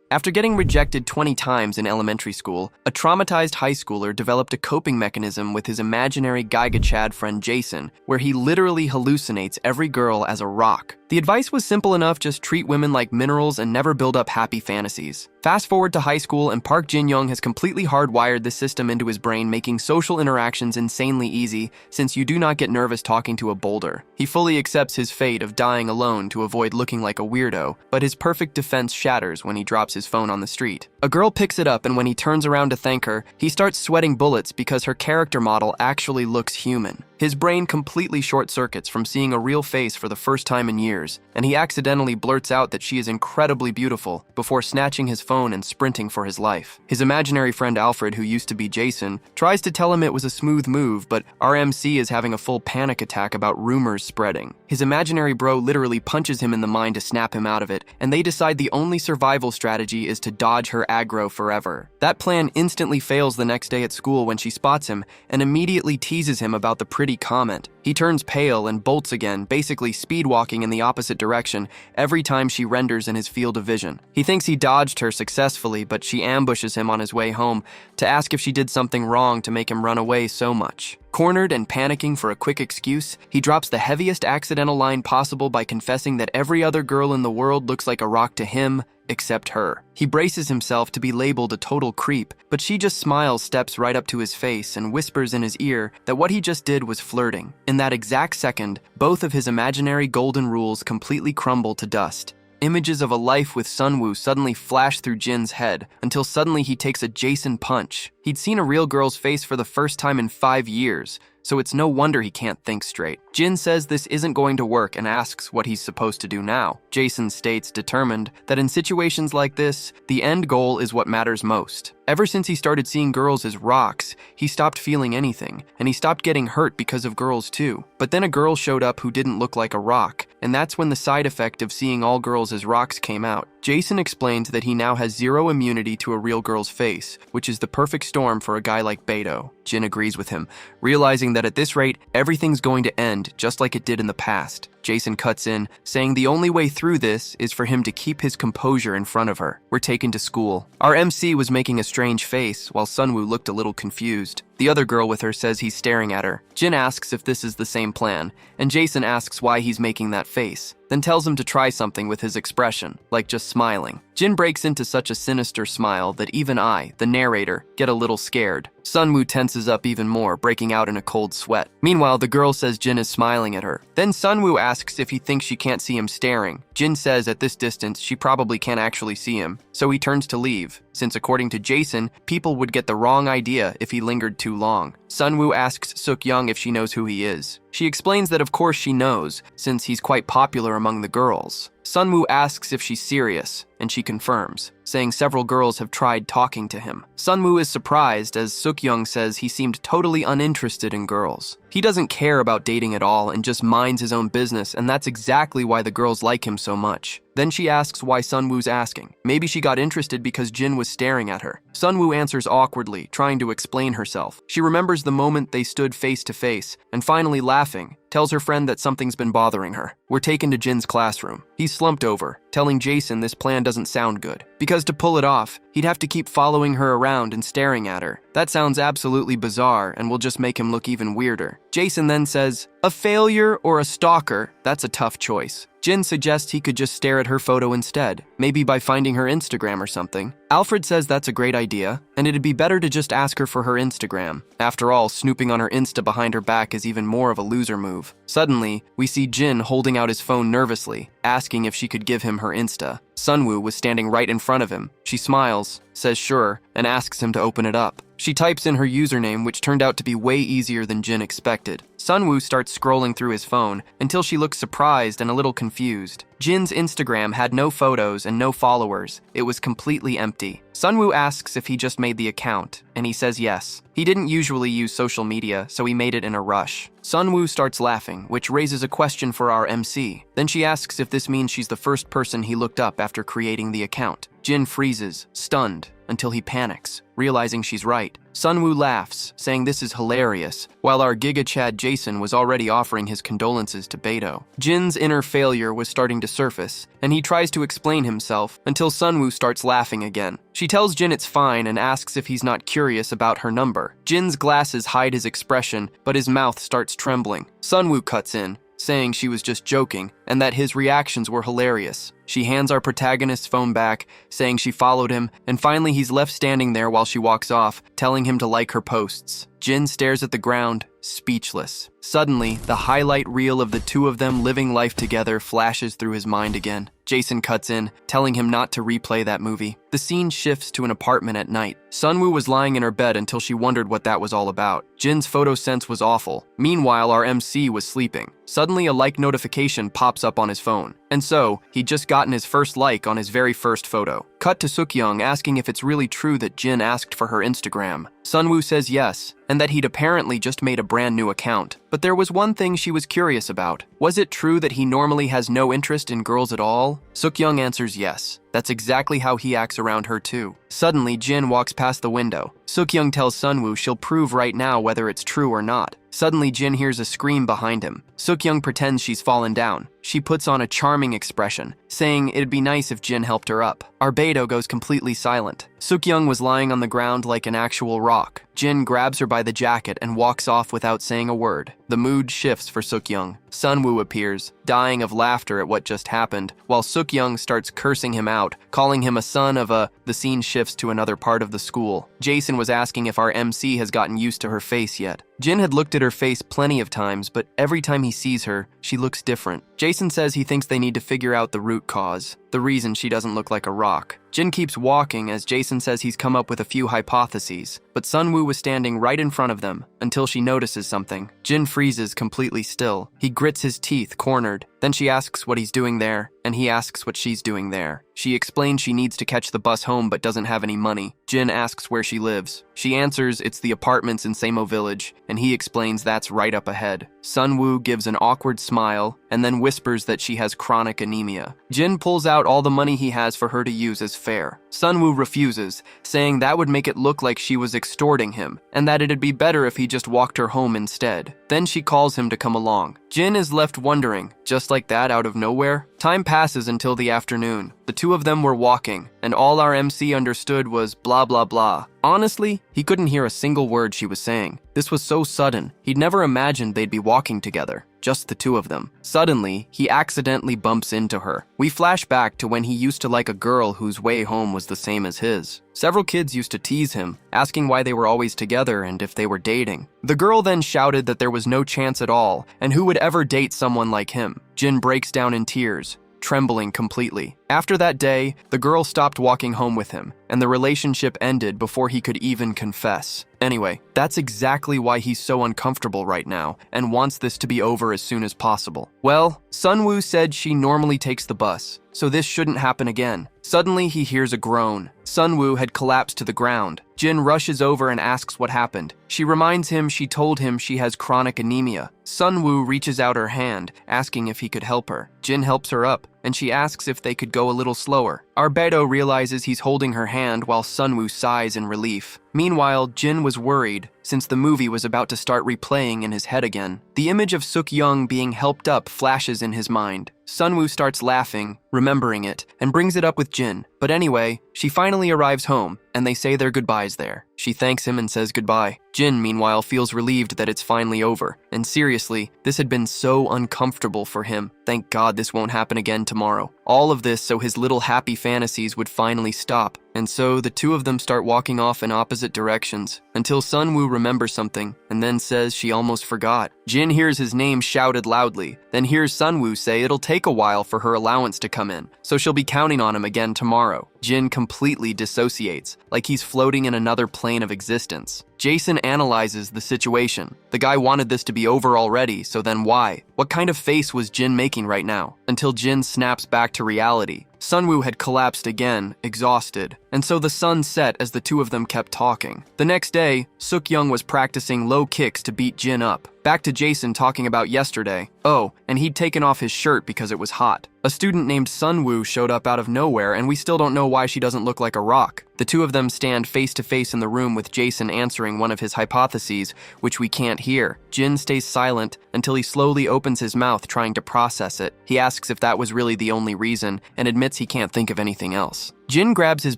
After getting rejected 20 times in elementary school, a traumatized high schooler developed a coping mechanism with his imaginary Gaiga Chad friend Jason, where he literally hallucinates every girl as a rock. The advice was simple enough: just treat women like minerals and never build up happy fantasies. Fast forward to high school, and Park Jin-young has completely hardwired this system into his brain, making social interactions insanely easy since you do not get nervous talking to a boulder. He fully accepts his fate of dying alone to avoid looking like a weirdo, but his perfect defense shatters when he drops his phone on the street. A girl picks it up, and when he turns around to thank her, he starts sweating bullets because her character model actually looks human. His brain completely short-circuits from seeing a real face for the first time in years, and he accidentally blurts out that she is incredibly beautiful before snatching his phone and sprinting for his life. His imaginary friend Alfred, who used to be Jason, tries to tell him it was a smooth move, but our MC is having a full panic attack about rumors spreading. His imaginary bro literally punches him in the mind to snap him out of it, and they decide the only survival strategy is to dodge her aggro forever. That plan instantly fails the next day at school when she spots him and immediately teases him about the pretty comment. He turns pale and bolts again, basically speedwalking in the opposite direction every time she renders in his field of vision. He thinks he dodged her successfully, but she ambushes him on his way home to ask if she did something wrong to make him run away so much. Cornered and panicking for a quick excuse, he drops the heaviest accidental line possible by confessing that every other girl in the world looks like a rock to him, except her. He braces himself to be labeled a total creep, but she just smiles, steps right up to his face, and whispers in his ear that what he just did was flirting. In that exact second, both of his imaginary golden rules completely crumble to dust. Images of a life with Sunwoo suddenly flash through Jin's head, until suddenly he takes a Jason punch. He'd seen a real girl's face for the first time in 5 years, so it's no wonder he can't think straight. Jin says this isn't going to work and asks what he's supposed to do now. Jason states, determined, that in situations like this, the end goal is what matters most. Ever since he started seeing girls as rocks, he stopped feeling anything, and he stopped getting hurt because of girls too. But then a girl showed up who didn't look like a rock, and that's when the side effect of seeing all girls as rocks came out. Jason explains that he now has zero immunity to a real girl's face, which is the perfect storm for a guy like Beto. Jin agrees with him, realizing that at this rate, everything's going to end just like it did in the past. Jason cuts in, saying the only way through this is for him to keep his composure in front of her. We're taken to school. Our MC was making a strange face, while Sunwoo looked a little confused. The other girl with her says he's staring at her. Jin asks if this is the same plan, and Jason asks why he's making that face, then tells him to try something with his expression, like just smiling. Jin breaks into such a sinister smile that even I, the narrator, get a little scared. Sunwoo tenses up even more, breaking out in a cold sweat. Meanwhile, the girl says Jin is smiling at her. Then Sunwoo asks if he thinks she can't see him staring. Jin says at this distance, she probably can't actually see him, so he turns to leave, since according to Jason, people would get the wrong idea if he lingered too long. Sunwoo asks Suk-young if she knows who he is. She explains that of course she knows, since he's quite popular among the girls. Sunwoo asks if she's serious, and she confirms, saying several girls have tried talking to him. Sunwoo is surprised as Suk-young says he seemed totally uninterested in girls. He doesn't care about dating at all and just minds his own business, and that's exactly why the girls like him so much. Then she asks why Sunwoo's asking. Maybe she got interested because Jin was staring at her. Sunwoo answers awkwardly, trying to explain herself. She remembers the moment they stood face to face, and finally laughing, tells her friend that something's been bothering her. We're taken to Jin's classroom. He's slumped over, telling Jason this plan doesn't sound good, because to pull it off, he'd have to keep following her around and staring at her. That sounds absolutely bizarre and will just make him look even weirder. Jason then says, a failure or a stalker, that's a tough choice. Jin suggests he could just stare at her photo instead, maybe by finding her Instagram or something. Alfred says that's a great idea, and it'd be better to just ask her for her Instagram. After all, snooping on her Insta behind her back is even more of a loser move. Suddenly, we see Jin holding out his phone nervously, asking if she could give him her Insta. Sunwoo was standing right in front of him. She smiles, says sure, and asks him to open it up. She types in her username, which turned out to be way easier than Jin expected. Sunwoo starts scrolling through his phone until she looks surprised and a little confused. Jin's Instagram had no photos and no followers. It was completely empty. Sunwoo asks if he just made the account, and he says yes. He didn't usually use social media, so he made it in a rush. Sunwoo starts laughing, which raises a question for our MC. Then she asks if this means she's the first person he looked up after creating the account. Jin freezes, stunned. until he panics, realizing she's right. Sunwoo laughs, saying this is hilarious, while our Giga Chad Jason was already offering his condolences to Beto. Jin's inner failure was starting to surface, and he tries to explain himself until Sunwoo starts laughing again. She tells Jin it's fine and asks if he's not curious about her number. Jin's glasses hide his expression, but his mouth starts trembling. Sunwoo cuts in, saying she was just joking and that his reactions were hilarious. She hands our protagonist's phone back, saying she followed him, and finally he's left standing there while she walks off, telling him to like her posts. Jin stares at the ground, speechless. Suddenly, the highlight reel of the two of them living life together flashes through his mind again. Jason cuts in, telling him not to replay that movie. The scene shifts to an apartment at night. Sunwoo was lying in her bed until she wondered what that was all about. Jin's photo sense was awful. Meanwhile, our MC was sleeping. Suddenly, a like notification pops up on his phone. And so, he'd just gotten his first like on his very first photo. Cut to Sukyoung asking if it's really true that Jin asked for her Instagram. Sunwoo says yes, and that he'd apparently just made a brand new account. But there was one thing she was curious about. Was it true that he normally has no interest in girls at all? Sukyoung answers yes. That's exactly how he acts around her too. Suddenly, Jin walks past the window. Sukyoung tells Sunwoo she'll prove right now whether it's true or not. Suddenly, Jin hears a scream behind him. Sukyoung pretends she's fallen down. She puts on a charming expression, saying it'd be nice if Jin helped her up. Arbedo goes completely silent. Sukyoung was lying on the ground like an actual rock. Jin grabs her by the jacket and walks off without saying a word. The mood shifts for Sukyoung. Sunwoo appears, dying of laughter at what just happened, while Sukyoung starts cursing him out, calling him a son of a... The scene shifts to another part of the school. Jason was asking if our MC has gotten used to her face yet. Jin had looked at her face plenty of times, but every time he sees her, she looks different. Jason says he thinks they need to figure out the root cause, the reason she doesn't look like a rock. Jin keeps walking as Jason says he's come up with a few hypotheses, but Sunwoo was standing right in front of them until she notices something. Jin freezes completely still. He grits his teeth, cornered. Then she asks what he's doing there, and he asks what she's doing there. She explains she needs to catch the bus home but doesn't have any money. Jin asks where she lives. She answers it's the apartments in Samo Village, and he explains that's right up ahead. Sunwoo gives an awkward smile and then whispers that she has chronic anemia. Jin pulls out all the money he has for her to use as fare. Sunwoo refuses, saying that would make it look like she was extorting him, and that it'd be better if he just walked her home instead. Then she calls him to come along. Jin is left wondering, just like that out of nowhere? Time passes until the afternoon. The two of them were walking, and all our MC understood was blah blah blah. Honestly, he couldn't hear a single word she was saying. This was so sudden, he'd never imagined they'd be walking together. Just the two of them. Suddenly, he accidentally bumps into her. We flash back to when he used to like a girl whose way home was the same as his. Several kids used to tease him, asking why they were always together and if they were dating. The girl then shouted that there was no chance at all, and who would ever date someone like him. Jin breaks down in tears, trembling completely. After that day, the girl stopped walking home with him, and the relationship ended before he could even confess. Anyway, that's exactly why he's so uncomfortable right now, and wants this to be over as soon as possible. Well, Sunwoo said she normally takes the bus, so this shouldn't happen again. Suddenly, he hears a groan. Sunwoo had collapsed to the ground. Jin rushes over and asks what happened. She reminds him she told him she has chronic anemia. Sunwoo reaches out her hand, asking if he could help her. Jin helps her up, and she asks if they could go a little slower. Arbedo realizes he's holding her hand while Sunwoo sighs in relief. Meanwhile, Jin was worried, since the movie was about to start replaying in his head again. The image of Sukyoung being helped up flashes in his mind. Sunwoo starts laughing, remembering it, and brings it up with Jin. But anyway, she finally arrives home, and they say their goodbyes there. She thanks him and says goodbye. Jin, meanwhile, feels relieved that it's finally over. And seriously, this had been so uncomfortable for him. Thank God this won't happen again tomorrow. All of this so his little happy fantasies would finally stop. And so the two of them start walking off in opposite directions, until Sunwoo remembers something, and then says she almost forgot. Jin hears his name shouted loudly, then hears Sunwoo say it'll take a while for her allowance to come in, so she'll be counting on him again tomorrow. Jin completely dissociates, like he's floating in another plane of existence. Jason analyzes the situation. The guy wanted this to be over already, so then why? What kind of face was Jin making right now? Until Jin snaps back to reality. Sunwoo had collapsed again, exhausted, and so the sun set as the two of them kept talking. The next day, Sukyoung was practicing low kicks to beat Jin up. Back to Jason talking about yesterday. Oh, and he'd taken off his shirt because it was hot. A student named Sunwoo showed up out of nowhere, and we still don't know why she doesn't look like a rock. The two of them stand face to face in the room with Jason answering one of his hypotheses, which we can't hear. Jin stays silent until he slowly opens his mouth trying to process it. He asks if that was really the only reason and admits he can't think of anything else. Jin grabs his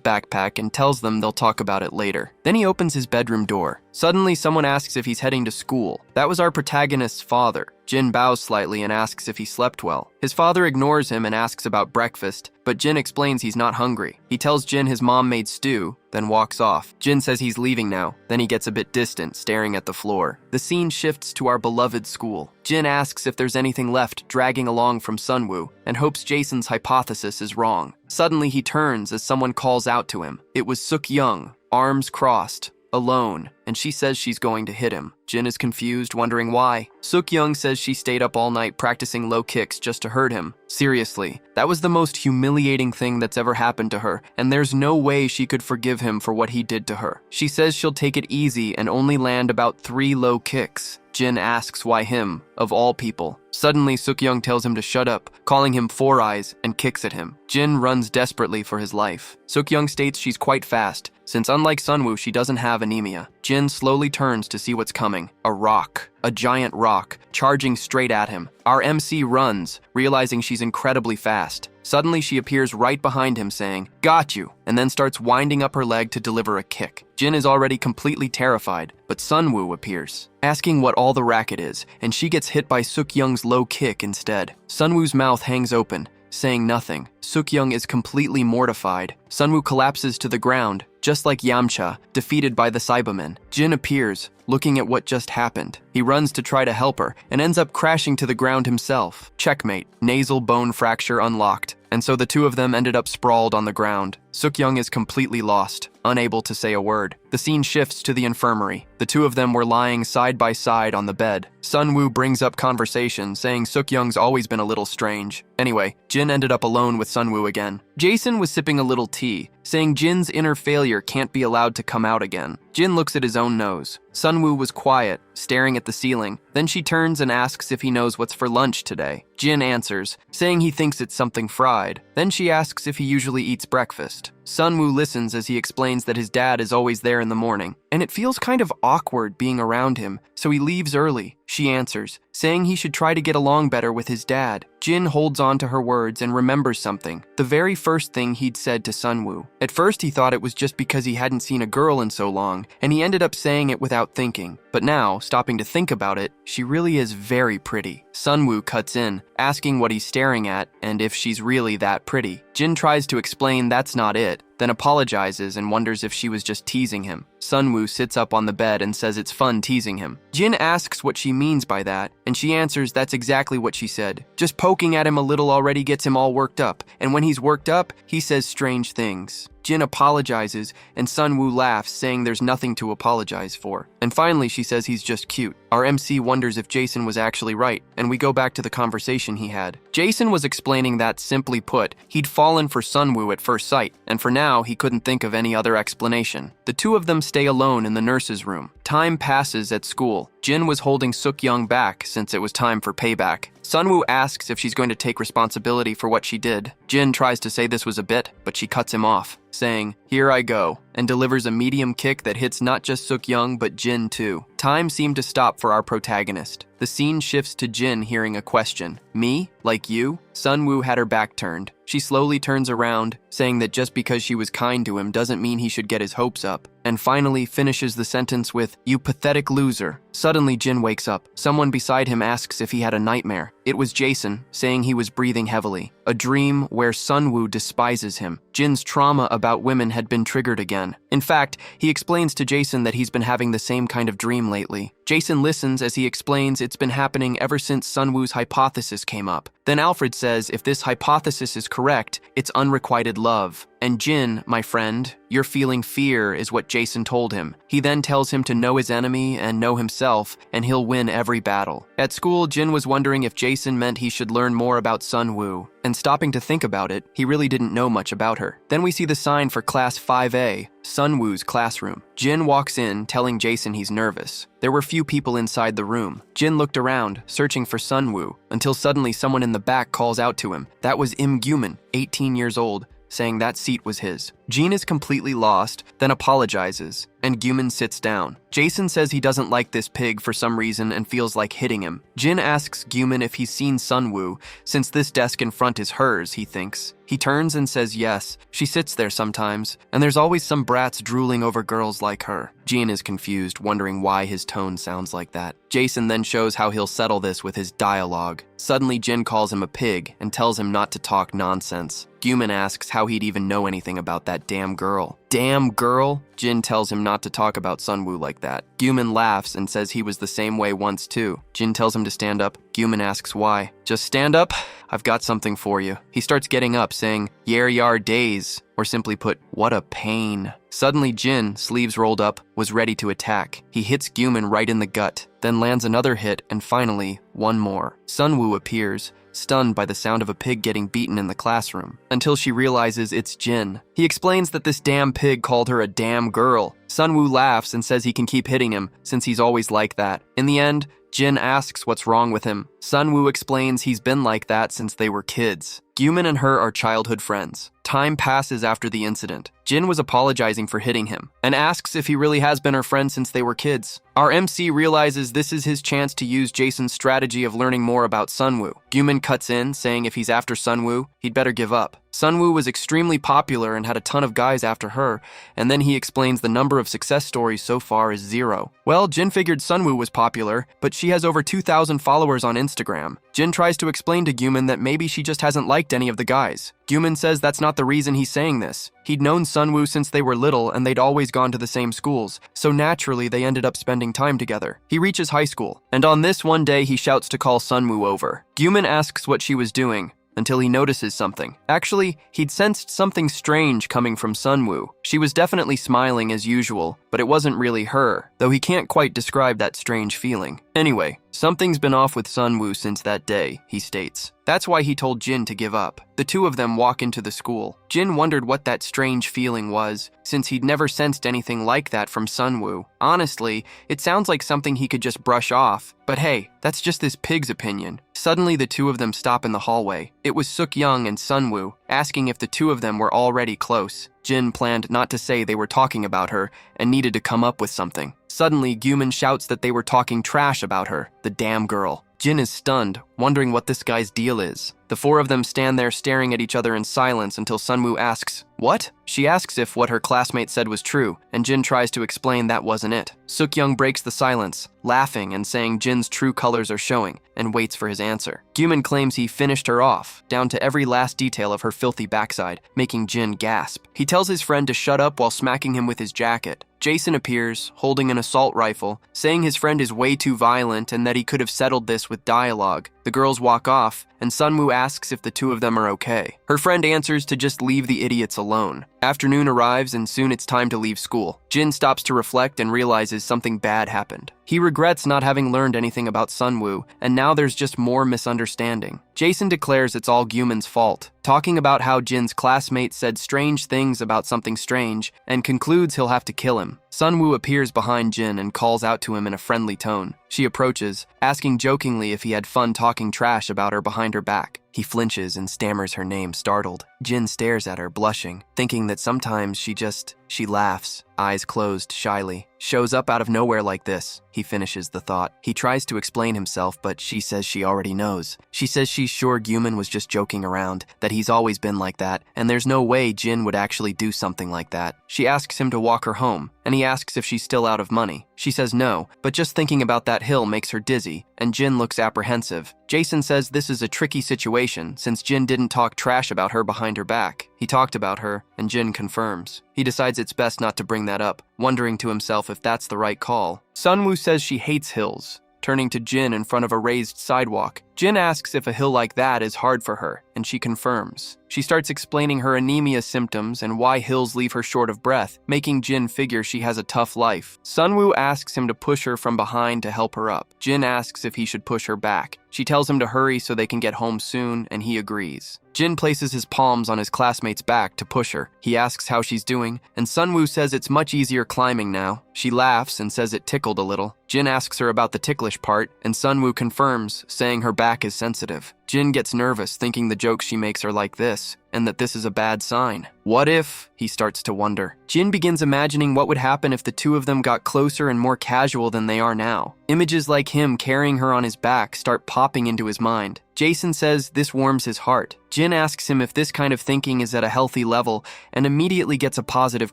backpack and tells them they'll talk about it later. Then he opens his bedroom door. Suddenly, someone asks if he's heading to school. That was our protagonist's father. Jin bows slightly and asks if he slept well. His father ignores him and asks about breakfast, but Jin explains he's not hungry. He tells Jin his mom made stew, then walks off. Jin says he's leaving now. Then he gets a bit distant, staring at the floor. The scene shifts to our beloved school. Jin asks if there's anything left dragging along from Sunwoo and hopes Jason's hypothesis is wrong. Suddenly he turns as someone calls out to him. It was Suk Young, arms crossed, alone, and she says she's going to hit him. Jin is confused, wondering why. Suk Young says she stayed up all night practicing low kicks just to hurt him. Seriously, that was the most humiliating thing that's ever happened to her, and there's no way she could forgive him for what he did to her. She says she'll take it easy and only land about 3 low kicks. Jin asks why him, of all people. Suddenly, Suk Young tells him to shut up, calling him Four Eyes, and kicks at him. Jin runs desperately for his life. Suk Young states she's quite fast, since unlike Sunwoo, she doesn't have anemia. Jin slowly turns to see what's coming. A rock. A giant rock, charging straight at him. Our MC runs, realizing she's incredibly fast. Suddenly, she appears right behind him saying, "Got you," and then starts winding up her leg to deliver a kick. Jin is already completely terrified, but Sunwoo appears, asking what all the racket is, and she gets hit by Suk Young's low kick instead. Sunwoo's mouth hangs open, saying nothing. Suk Young is completely mortified. Sunwoo collapses to the ground, just like Yamcha, defeated by the Cybermen. Jin appears, looking at what just happened. He runs to try to help her, and ends up crashing to the ground himself. Checkmate. Nasal bone fracture unlocked. And so the two of them ended up sprawled on the ground. Suk Young is completely lost, unable to say a word. The scene shifts to the infirmary. The two of them were lying side by side on the bed. Sunwoo brings up conversation, saying Suk Young's always been a little strange. Anyway, Jin ended up alone with Sunwoo again. Jason was sipping a little tea, saying Jin's inner failure can't be allowed to come out again. Jin looks at his own nose. Sunwoo was quiet, staring at the ceiling. Then she turns and asks if he knows what's for lunch today. Jin answers, saying he thinks it's something fried. Then she asks if he usually eats breakfast. Sunwoo listens as he explains that his dad is always there in the morning, and it feels kind of awkward being around him, so he leaves early. She answers, saying he should try to get along better with his dad. Jin holds on to her words and remembers something, the very first thing he'd said to Sunwoo. At first he thought it was just because he hadn't seen a girl in so long, and he ended up saying it without thinking. But now, stopping to think about it, she really is very pretty. Sunwoo cuts in, asking what he's staring at and if she's really that pretty. Jin tries to explain that's not it, then apologizes and wonders if she was just teasing him. Sunwoo sits up on the bed and says it's fun teasing him. Jin asks what she means by that, and she answers that's exactly what she said. Just poking at him a little already gets him all worked up, and when he's worked up, he says strange things. Jin apologizes, and Sunwoo laughs, saying there's nothing to apologize for. And finally, she says he's just cute. Our MC wonders if Jason was actually right, and we go back to the conversation he had. Jason was explaining that, simply put, he'd fallen for Sunwoo at first sight, and for now, he couldn't think of any other explanation. The two of them stay alone in the nurse's room. Time passes at school. Jin was holding Suk Young back since it was time for payback. Sunwoo asks if she's going to take responsibility for what she did. Jin tries to say this was a bit, but she cuts him off, saying, "Here I go," and delivers a medium kick that hits not just Suk Young, but Jin too. Time seemed to stop for our protagonist. The scene shifts to Jin hearing a question. "Me? Like you?" Sunwoo had her back turned. She slowly turns around, saying that just because she was kind to him doesn't mean he should get his hopes up, and finally finishes the sentence with, "You pathetic loser." Suddenly, Jin wakes up. Someone beside him asks if he had a nightmare. It was Jason, saying he was breathing heavily. A dream where Sunwoo despises him. Jin's trauma about women had been triggered again. In fact, he explains to Jason that he's been having the same kind of dream lately. Jason listens as he explains it's been happening ever since Sunwoo's hypothesis came up. Then Alfred says if this hypothesis is correct, it's unrequited love. And Jin, my friend, you're feeling fear is what Jason told him. He then tells him to know his enemy and know himself, and he'll win every battle. At school, Jin was wondering if Jason meant he should learn more about Sunwoo. And stopping to think about it, he really didn't know much about her. Then we see the sign for Class 5A, Sunwoo's classroom. Jin walks in, telling Jason he's nervous. There were few people inside the room. Jin looked around, searching for Sunwoo, until suddenly someone in the back calls out to him. That was Im Guman, 18 years old, saying that seat was his. Jin is completely lost, then apologizes, and Gyumin sits down. Jason says he doesn't like this pig for some reason and feels like hitting him. Jin asks Gyumin if he's seen Sunwoo, since this desk in front is hers, he thinks. He turns and says yes. She sits there sometimes, and there's always some brats drooling over girls like her. Jin is confused, wondering why his tone sounds like that. Jason then shows how he'll settle this with his dialogue. Suddenly, Jin calls him a pig and tells him not to talk nonsense. Gyumin asks how he'd even know anything about that damn girl. Damn girl? Jin tells him not to talk about Sunwoo like that. Gyumin laughs and says he was the same way once too. Jin tells him to stand up. Gyumin asks why. Just stand up? I've got something for you. He starts getting up, saying, "Yer yar days," or simply put, what a pain. Suddenly Jin, sleeves rolled up, was ready to attack. He hits Gyumin right in the gut, then lands another hit, and finally, one more. Sunwoo appears, stunned by the sound of a pig getting beaten in the classroom, until she realizes it's Jin. He explains that this damn pig called her a damn girl. Sunwoo laughs and says he can keep hitting him, since he's always like that. In the end, Jin asks what's wrong with him. Sunwoo explains he's been like that since they were kids. Gyumin and her are childhood friends. Time passes after the incident. Jin was apologizing for hitting him, and asks if he really has been her friend since they were kids. Our MC realizes this is his chance to use Jason's strategy of learning more about Sunwoo. Gyumin cuts in, saying if he's after Sunwoo, he'd better give up. Sunwoo was extremely popular and had a ton of guys after her, and then he explains the number of success stories so far is 0. Well, Jin figured Sunwoo was popular, but she has over 2,000 followers on Instagram. Jin tries to explain to Gyumin that maybe she just hasn't liked any of the guys. Gyumin says that's not the reason he's saying this. He'd known Sunwoo since they were little and they'd always gone to the same schools, so naturally they ended up spending time together. He reaches high school, and on this one day he shouts to call Sunwoo over. Gyumin asks what she was doing, until he notices something. Actually, he'd sensed something strange coming from Sunwoo. She was definitely smiling as usual, but it wasn't really her, though he can't quite describe that strange feeling. Anyway, something's been off with Sunwoo since that day, he states. That's why he told Jin to give up. The two of them walk into the school. Jin wondered what that strange feeling was, since he'd never sensed anything like that from Sunwoo. Honestly, it sounds like something he could just brush off. But hey, that's just this pig's opinion. Suddenly, the two of them stop in the hallway. It was Suk-young and Sunwoo, asking if the two of them were already close. Jin planned not to say they were talking about her and needed to come up with something. Suddenly, Gyumin shouts that they were talking trash about her, the damn girl. Jin is stunned, wondering what this guy's deal is. The four of them stand there staring at each other in silence until Sunwoo asks, "What?" She asks if what her classmate said was true, and Jin tries to explain that wasn't it. Suk-young breaks the silence, laughing and saying Jin's true colors are showing, and waits for his answer. Gyumin claims he finished her off, down to every last detail of her filthy backside, making Jin gasp. He tells his friend to shut up while smacking him with his jacket. Jason appears, holding an assault rifle, saying his friend is way too violent and that he could have settled this with dialogue. The girls walk off, and Sunwoo asks if the two of them are okay. Her friend answers to just leave the idiots alone. Afternoon arrives and soon it's time to leave school. Jin stops to reflect and realizes something bad happened. He regrets not having learned anything about Sunwoo, and now there's just more misunderstanding. Jason declares it's all Gyumin's fault, talking about how Jin's classmate said strange things about something strange, and concludes he'll have to kill him. Sunwoo appears behind Jin and calls out to him in a friendly tone. She approaches, asking jokingly if he had fun talking trash about her behind her back. He flinches and stammers her name, startled. Jin stares at her, blushing, thinking that sometimes she laughs, eyes closed shyly. Shows up out of nowhere like this, he finishes the thought. He tries to explain himself, but she says she already knows. She says she's sure Gyumin was just joking around, that he's always been like that, and there's no way Jin would actually do something like that. She asks him to walk her home, and he asks if she's still out of money. She says no, but just thinking about that hill makes her dizzy, and Jin looks apprehensive. Jason says this is a tricky situation, since Jin didn't talk trash about her behind her back. He talked about her, and Jin confirms. He decides it's best not to bring that up, wondering to himself if that's the right call. Sunwoo says she hates hills, turning to Jin in front of a raised sidewalk. Jin asks if a hill like that is hard for her, and she confirms. She starts explaining her anemia symptoms and why hills leave her short of breath, making Jin figure she has a tough life. Sunwoo asks him to push her from behind to help her up. Jin asks if he should push her back. She tells him to hurry so they can get home soon, and he agrees. Jin places his palms on his classmate's back to push her. He asks how she's doing, and Sunwoo says it's much easier climbing now. She laughs and says it tickled a little. Jin asks her about the ticklish part, and Sunwoo confirms, saying her back is sensitive. Jin gets nervous, thinking the jokes she makes are like this. and that this is a bad sign. What if, he starts to wonder. Jin begins imagining what would happen if the two of them got closer and more casual than they are now. Images like him carrying her on his back start popping into his mind. Jason says this warms his heart. Jin asks him if this kind of thinking is at a healthy level and immediately gets a positive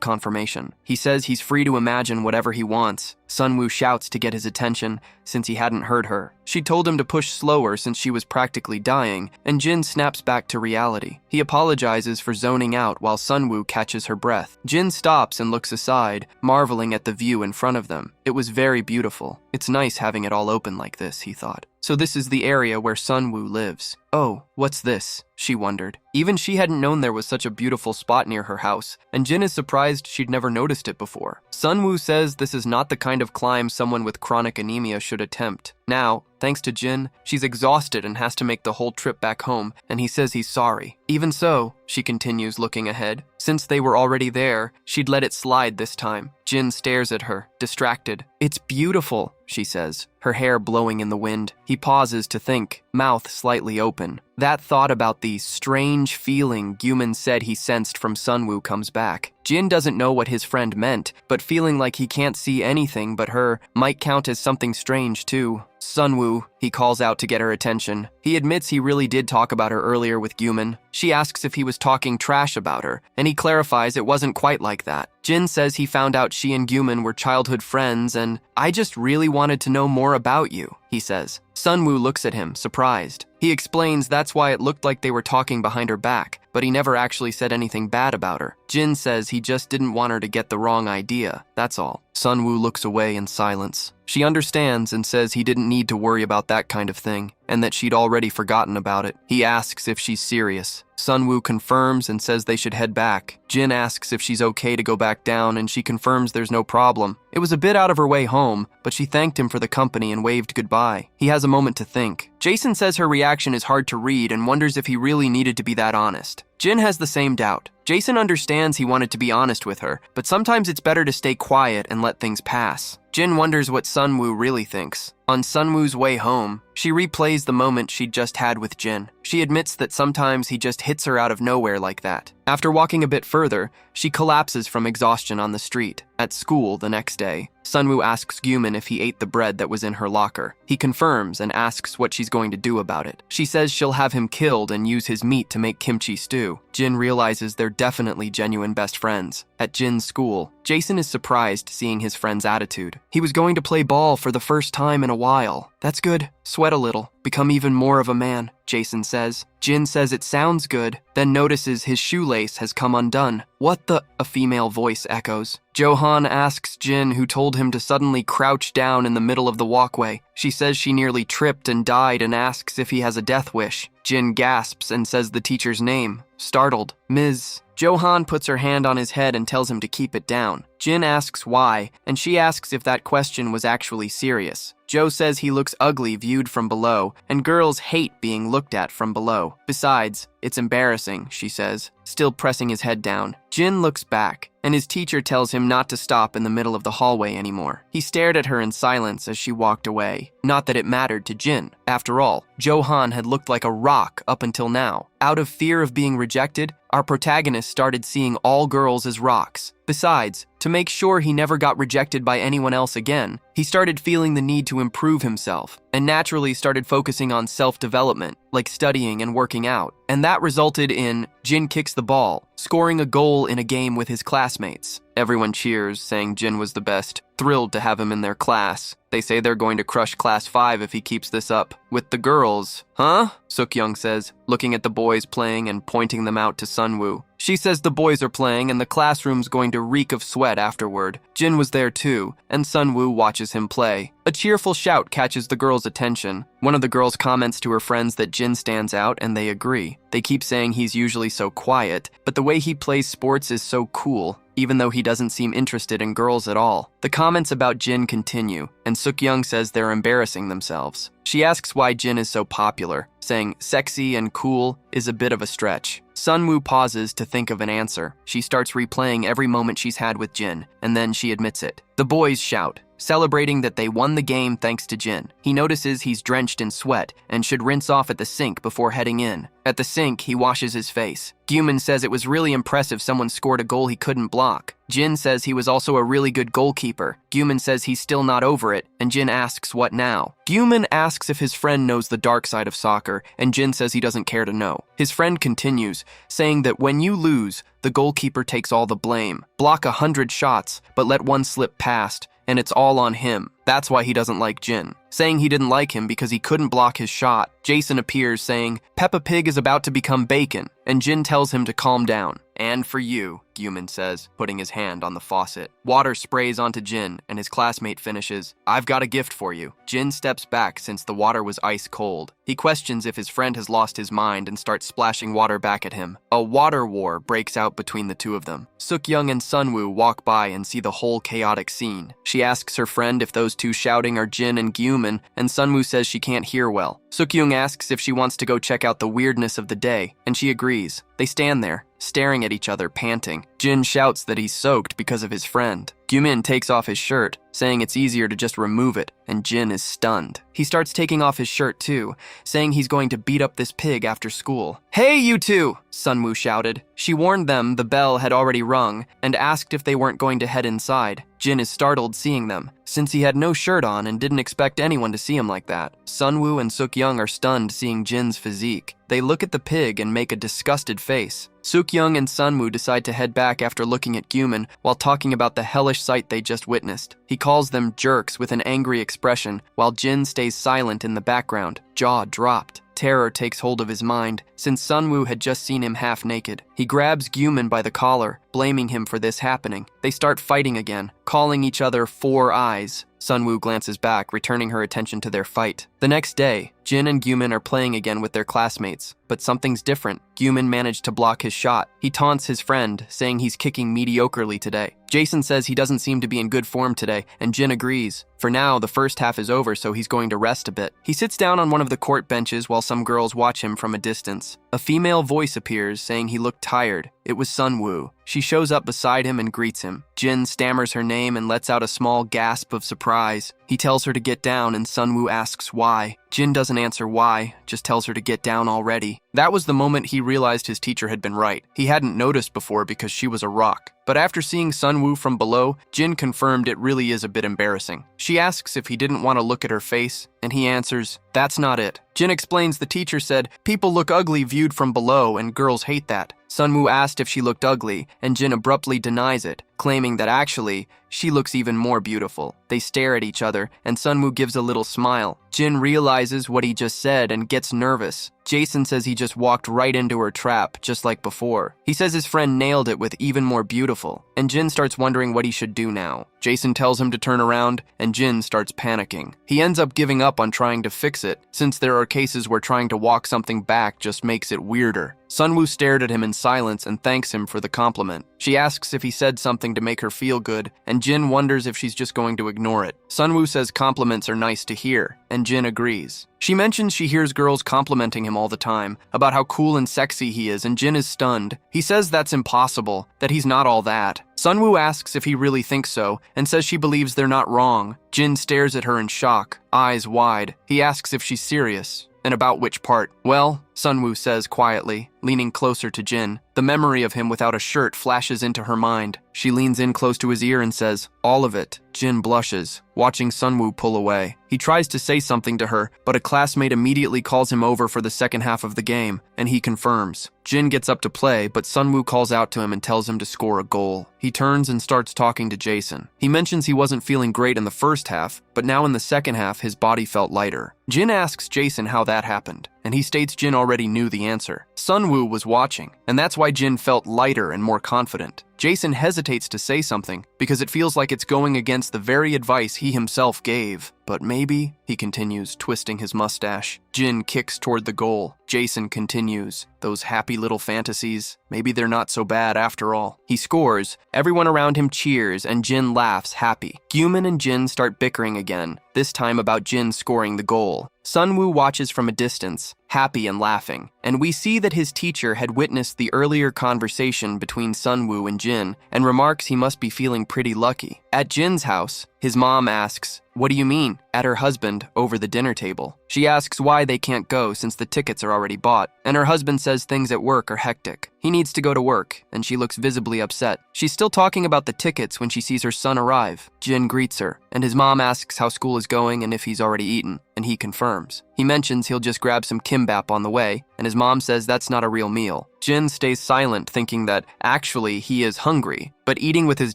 confirmation. He says he's free to imagine whatever he wants. Sunwoo shouts to get his attention since he hadn't heard her. She told him to push slower since she was practically dying, and Jin snaps back to reality. He apologizes for zoning out while Sunwoo catches her breath. Jin stops and looks aside, marveling at the view in front of them. It was very beautiful. It's nice having it all open like this, he thought. So this is the area where Sunwoo lives. Oh, what's this? She wondered. Even she hadn't known there was such a beautiful spot near her house, and Jin is surprised she'd never noticed it before. Sunwoo says this is not the kind of climb someone with chronic anemia should attempt. Now, thanks to Jin, she's exhausted and has to make the whole trip back home, and he says he's sorry. Even so, she continues looking ahead. Since they were already there, she'd let it slide this time. Jin stares at her, distracted. It's beautiful, she says, her hair blowing in the wind. He pauses to think, mouth slightly open. That thought about the strange feeling Gyumin said he sensed from Sunwoo comes back. Jin doesn't know what his friend meant, but feeling like he can't see anything but her might count as something strange too. Sunwoo, he calls out to get her attention. He admits he really did talk about her earlier with Gyumin. She asks if he was talking trash about her, and he clarifies it wasn't quite like that. Jin says he found out she and Gyumin were childhood friends, and I just really wanted to know more about you, he says. Sunwoo looks at him, surprised. He explains that's why it looked like they were talking behind her back, but he never actually said anything bad about her. Jin says he just didn't want her to get the wrong idea, that's all. Sunwoo looks away in silence. She understands and says he didn't need to worry about that kind of thing, and that she'd already forgotten about it. He asks if she's serious. Sunwoo confirms and says they should head back. Jin asks if she's okay to go back down, and she confirms there's no problem. It was a bit out of her way home, but she thanked him for the company and waved goodbye. He has a moment to think. Jason says her reaction is hard to read and wonders if he really needed to be that honest. Jin has the same doubt. Jason understands he wanted to be honest with her, but sometimes it's better to stay quiet and let things pass. Jin wonders what Sunwoo really thinks. On Sunwoo's way home, she replays the moment she'd just had with Jin. She admits that sometimes he just hits her out of nowhere like that. After walking a bit further, she collapses from exhaustion on the street. At school the next day, Sunwoo asks Gyumin if he ate the bread that was in her locker. He confirms and asks what she's going to do about it. She says she'll have him killed and use his meat to make kimchi stew. Jin realizes they're definitely genuine best friends. At Jin's school, Jason is surprised seeing his friend's attitude. He was going to play ball for the first time in a while. That's good. Sweat a little. Become even more of a man, Jason says. Jin says it sounds good, then notices his shoelace has come undone. What the? A female voice echoes. Johan asks Jin who told him to suddenly crouch down in the middle of the walkway. She says she nearly tripped and died and asks if he has a death wish. Jin gasps and says the teacher's name. Startled, Ms. Johan puts her hand on his head and tells him to keep it down. Jin asks why, and she asks if that question was actually serious. Joe says he looks ugly viewed from below, and girls hate being looked at from below. Besides, it's embarrassing, she says, still pressing his head down. Jin looks back, and his teacher tells him not to stop in the middle of the hallway anymore. He stared at her in silence as she walked away. Not that it mattered to Jin. After all, Johan had looked like a rock up until now. Out of fear of being rejected, our protagonist started seeing all girls as rocks. Besides, to make sure he never got rejected by anyone else again, he started feeling the need to improve himself, and naturally started focusing on self-development, like studying and working out. And that resulted in Jin kicks the ball, scoring a goal in a game with his classmates. Everyone cheers, saying Jin was the best, thrilled to have him in their class. They say they're going to crush Class 5 if he keeps this up. With the girls, huh? Suk-young says, looking at the boys playing and pointing them out to Sunwoo. She says the boys are playing and the classroom's going to reek of sweat afterward. Jin was there too, and Sunwoo watches him play. A cheerful shout catches the girls' attention. One of the girls comments to her friends that Jin stands out, and they agree. They keep saying he's usually so quiet, but the way he plays sports is so cool, even though he doesn't seem interested in girls at all. The comments about Jin continue, and Suk-young says they're embarrassing themselves. She asks why Jin is so popular, saying sexy and cool is a bit of a stretch. Sunwoo pauses to think of an answer. She starts replaying every moment she's had with Jin, and then she admits it. The boys shout, celebrating that they won the game thanks to Jin. He notices he's drenched in sweat and should rinse off at the sink before heading in. At the sink, he washes his face. Gyumin says it was really impressive someone scored a goal he couldn't block. Jin says he was also a really good goalkeeper. Gyumin says he's still not over it, and Jin asks what now. Gyumin asks if his friend knows the dark side of soccer, and Jin says he doesn't care to know. His friend continues, saying that when you lose, the goalkeeper takes all the blame. Block 100 shots, but let one slip past, and it's all on him. That's why he doesn't like Jin. Saying he didn't like him because he couldn't block his shot, Jason appears saying, Peppa Pig is about to become bacon, and Jin tells him to calm down. And for you, Gyumin says, putting his hand on the faucet. Water sprays onto Jin, and his classmate finishes, I've got a gift for you. Jin steps back since the water was ice cold. He questions if his friend has lost his mind and starts splashing water back at him. A water war breaks out between the two of them. Suk-young and Sunwoo walk by and see the whole chaotic scene. She asks her friend if those two shouting are Jin and Gyumin, and Sunwoo says she can't hear well. Suk-young asks if she wants to go check out the weirdness of the day, and she agrees. They stand there, staring at each other, panting. Jin shouts that he's soaked because of his friend. Gyumin takes off his shirt, saying it's easier to just remove it, and Jin is stunned. He starts taking off his shirt too, saying he's going to beat up this pig after school. Hey, you two! Sunwoo shouted. She warned them the bell had already rung, and asked if they weren't going to head inside. Jin is startled seeing them, since he had no shirt on and didn't expect anyone to see him like that. Sunwoo and Suk-young are stunned seeing Jin's physique. They look at the pig and make a disgusted face. Suk-young and Sunwoo decide to head back after looking at Gyumin while talking about the hellish sight they just witnessed. He calls them jerks with an angry expression, while Jin stays silent in the background, jaw dropped. Terror takes hold of his mind, since Sunwoo had just seen him half naked. He grabs Gyumin by the collar, blaming him for this happening. They start fighting again, calling each other Four Eyes. Sunwoo glances back, returning her attention to their fight. The next day, Jin and Gyumin are playing again with their classmates, but something's different. Gyumin managed to block his shot. He taunts his friend, saying he's kicking mediocrely today. Jason says he doesn't seem to be in good form today, and Jin agrees. For now, the first half is over, so he's going to rest a bit. He sits down on one of the court benches while some girls watch him from a distance. A female voice appears, saying he looked tired. It was Sunwoo. She shows up beside him and greets him. Jin stammers her name and lets out a small gasp of surprise. He tells her to get down, and Sunwoo asks why. Jin doesn't answer why, just tells her to get down already. That was the moment he realized his teacher had been right. He hadn't noticed before because she was a rock. But after seeing Sunwoo from below, Jin confirmed it really is a bit embarrassing. She asks if he didn't want to look at her face, and he answers, that's not it. Jin explains the teacher said, people look ugly viewed from below and girls hate that. Sunwoo asked if she looked ugly, and Jin abruptly denies it, claiming that actually, she looks even more beautiful. They stare at each other, and Sunwoo gives a little smile. Jin realizes what he just said and gets nervous. Jason says he just walked right into her trap, just like before. He says his friend nailed it with even more beautiful, and Jin starts wondering what he should do now. Jason tells him to turn around, and Jin starts panicking. He ends up giving up on trying to fix it, since there are cases where trying to walk something back just makes it weirder. Sunwoo stared at him in silence and thanks him for the compliment. She asks if he said something to make her feel good, and Jin wonders if she's just going to ignore it. Sunwoo says compliments are nice to hear, and Jin agrees. She mentions she hears girls complimenting him all the time, about how cool and sexy he is, and Jin is stunned. He says that's impossible, that he's not all that. Sunwoo asks if he really thinks so, and says she believes they're not wrong. Jin stares at her in shock, eyes wide. He asks if she's serious, and about which part. Well, Sunwoo says quietly, leaning closer to Jin. The memory of him without a shirt flashes into her mind. She leans in close to his ear and says, all of it. Jin blushes, watching Sunwoo pull away. He tries to say something to her, but a classmate immediately calls him over for the second half of the game, and he confirms. Jin gets up to play, but Sunwoo calls out to him and tells him to score a goal. He turns and starts talking to Jason. He mentions he wasn't feeling great in the first half, but now in the second half his body felt lighter. Jin asks Jason how that happened, and he states Jin already knew the answer. Sunwoo was watching, and that's why Jin felt lighter and more confident. Jason hesitates to say something because it feels like it's going against the very advice he himself gave. But maybe, he continues, twisting his mustache. Jin kicks toward the goal. Jason continues, those happy little fantasies, maybe they're not so bad after all. He scores, everyone around him cheers, and Jin laughs happy. Gyumin and Jin start bickering again, this time about Jin scoring the goal. Sunwoo watches from a distance, happy and laughing. And we see that his teacher had witnessed the earlier conversation between Sunwoo and Jin and remarks he must be feeling pretty lucky. At Jin's house, his mom asks, "What do you mean?" at her husband over the dinner table. She asks why they can't go since the tickets are already bought, and her husband says things at work are hectic. He needs to go to work, and she looks visibly upset. She's still talking about the tickets when she sees her son arrive. Jin greets her, and his mom asks how school is going and if he's already eaten, and he confirms. He mentions he'll just grab some kimbap on the way, and his mom says that's not a real meal. Jin stays silent, thinking that actually he is hungry, but eating with his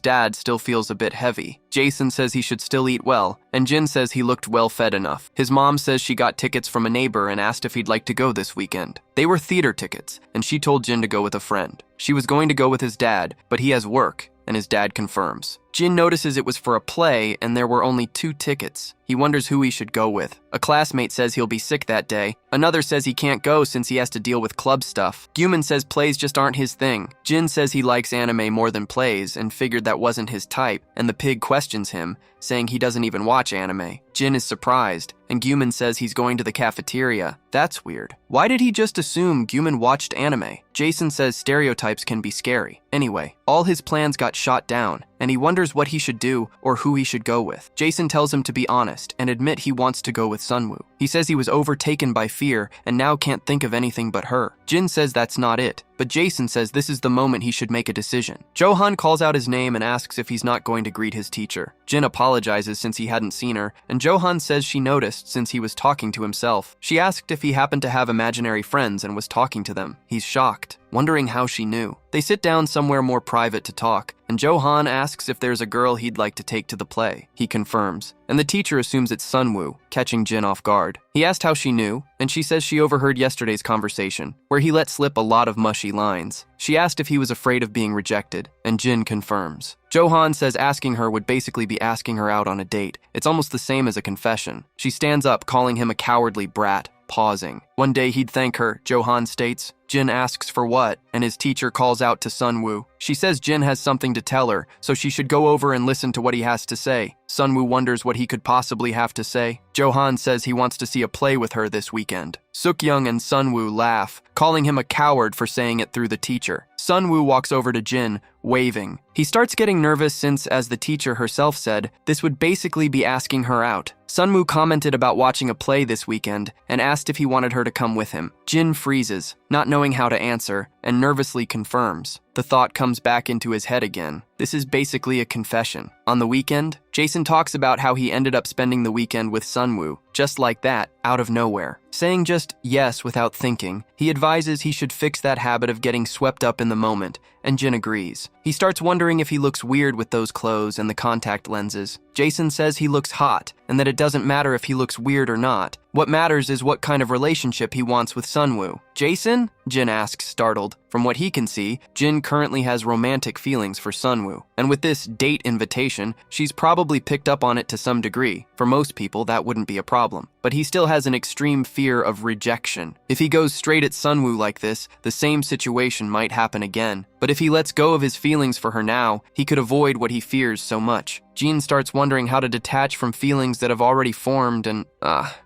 dad still feels a bit heavy. Jason says he should still eat well, and Jin says he looked well-fed enough. His mom says she got tickets from a neighbor and asked if he'd like to go this weekend. They were theater tickets, and she told Jin to go with a friend. She was going to go with his dad, but he has work, and his dad confirms. Jin notices it was for a play and there were only 2 tickets. He wonders who he should go with. A classmate says he'll be sick that day. Another says he can't go since he has to deal with club stuff. Gyuman says plays just aren't his thing. Jin says he likes anime more than plays and figured that wasn't his type, and the pig questions him, saying he doesn't even watch anime. Jin is surprised, and Gyuman says he's going to the cafeteria. That's weird. Why did he just assume Gyuman watched anime? Jason says stereotypes can be scary. Anyway, all his plans got shot down, and he wonders what he should do or who he should go with. Jason tells him to be honest and admit he wants to go with Sunwoo. He says he was overtaken by fear and now can't think of anything but her. Jin says that's not it, but Jason says this is the moment he should make a decision. Johan calls out his name and asks if he's not going to greet his teacher. Jin apologizes since he hadn't seen her, and Johan says she noticed since he was talking to himself. She asked if he happened to have imaginary friends and was talking to them. He's shocked, wondering how she knew. They sit down somewhere more private to talk, and Johan asks if there's a girl he'd like to take to the play. He confirms, and the teacher assumes it's Sunwoo, catching Jin off guard. He asked how she knew, and she says she overheard yesterday's conversation, where he let slip a lot of mushy lines. She asked if he was afraid of being rejected, and Jin confirms. Johan says asking her would basically be asking her out on a date. It's almost the same as a confession. She stands up, calling him a cowardly brat, pausing. One day he'd thank her, Johan states. Jin asks for what, and his teacher calls out to Sunwoo. She says Jin has something to tell her, so she should go over and listen to what he has to say. Sunwoo wonders what he could possibly have to say. Johan says he wants to see a play with her this weekend. Sukyoung and Sunwoo laugh, calling him a coward for saying it through the teacher. Sunwoo walks over to Jin, waving. He starts getting nervous since, as the teacher herself said, this would basically be asking her out. Sunwoo commented about watching a play this weekend and asked if he wanted her to come with him. Jin freezes, not knowing how to answer, and nervously confirms. The thought comes back into his head again. This is basically a confession. On the weekend, Jason talks about how he ended up spending the weekend with Sunwoo, just like that, out of nowhere. Saying just yes without thinking, he advises he should fix that habit of getting swept up in the moment, and Jin agrees. He starts wondering if he looks weird with those clothes and the contact lenses. Jason says he looks hot, and that it doesn't matter if he looks weird or not. What matters is what kind of relationship he wants with Sunwoo. Jason? Jin asks, startled. From what he can see, Jin currently has romantic feelings for Sunwoo. And with this date invitation, she's probably picked up on it to some degree. For most people, that wouldn't be a problem. But he still has an extreme fear of rejection. If he goes straight at Sunwoo like this, the same situation might happen again. But if he lets go of his feelings for her now, he could avoid what he fears so much. Jin starts wondering how to detach from feelings that have already formed and,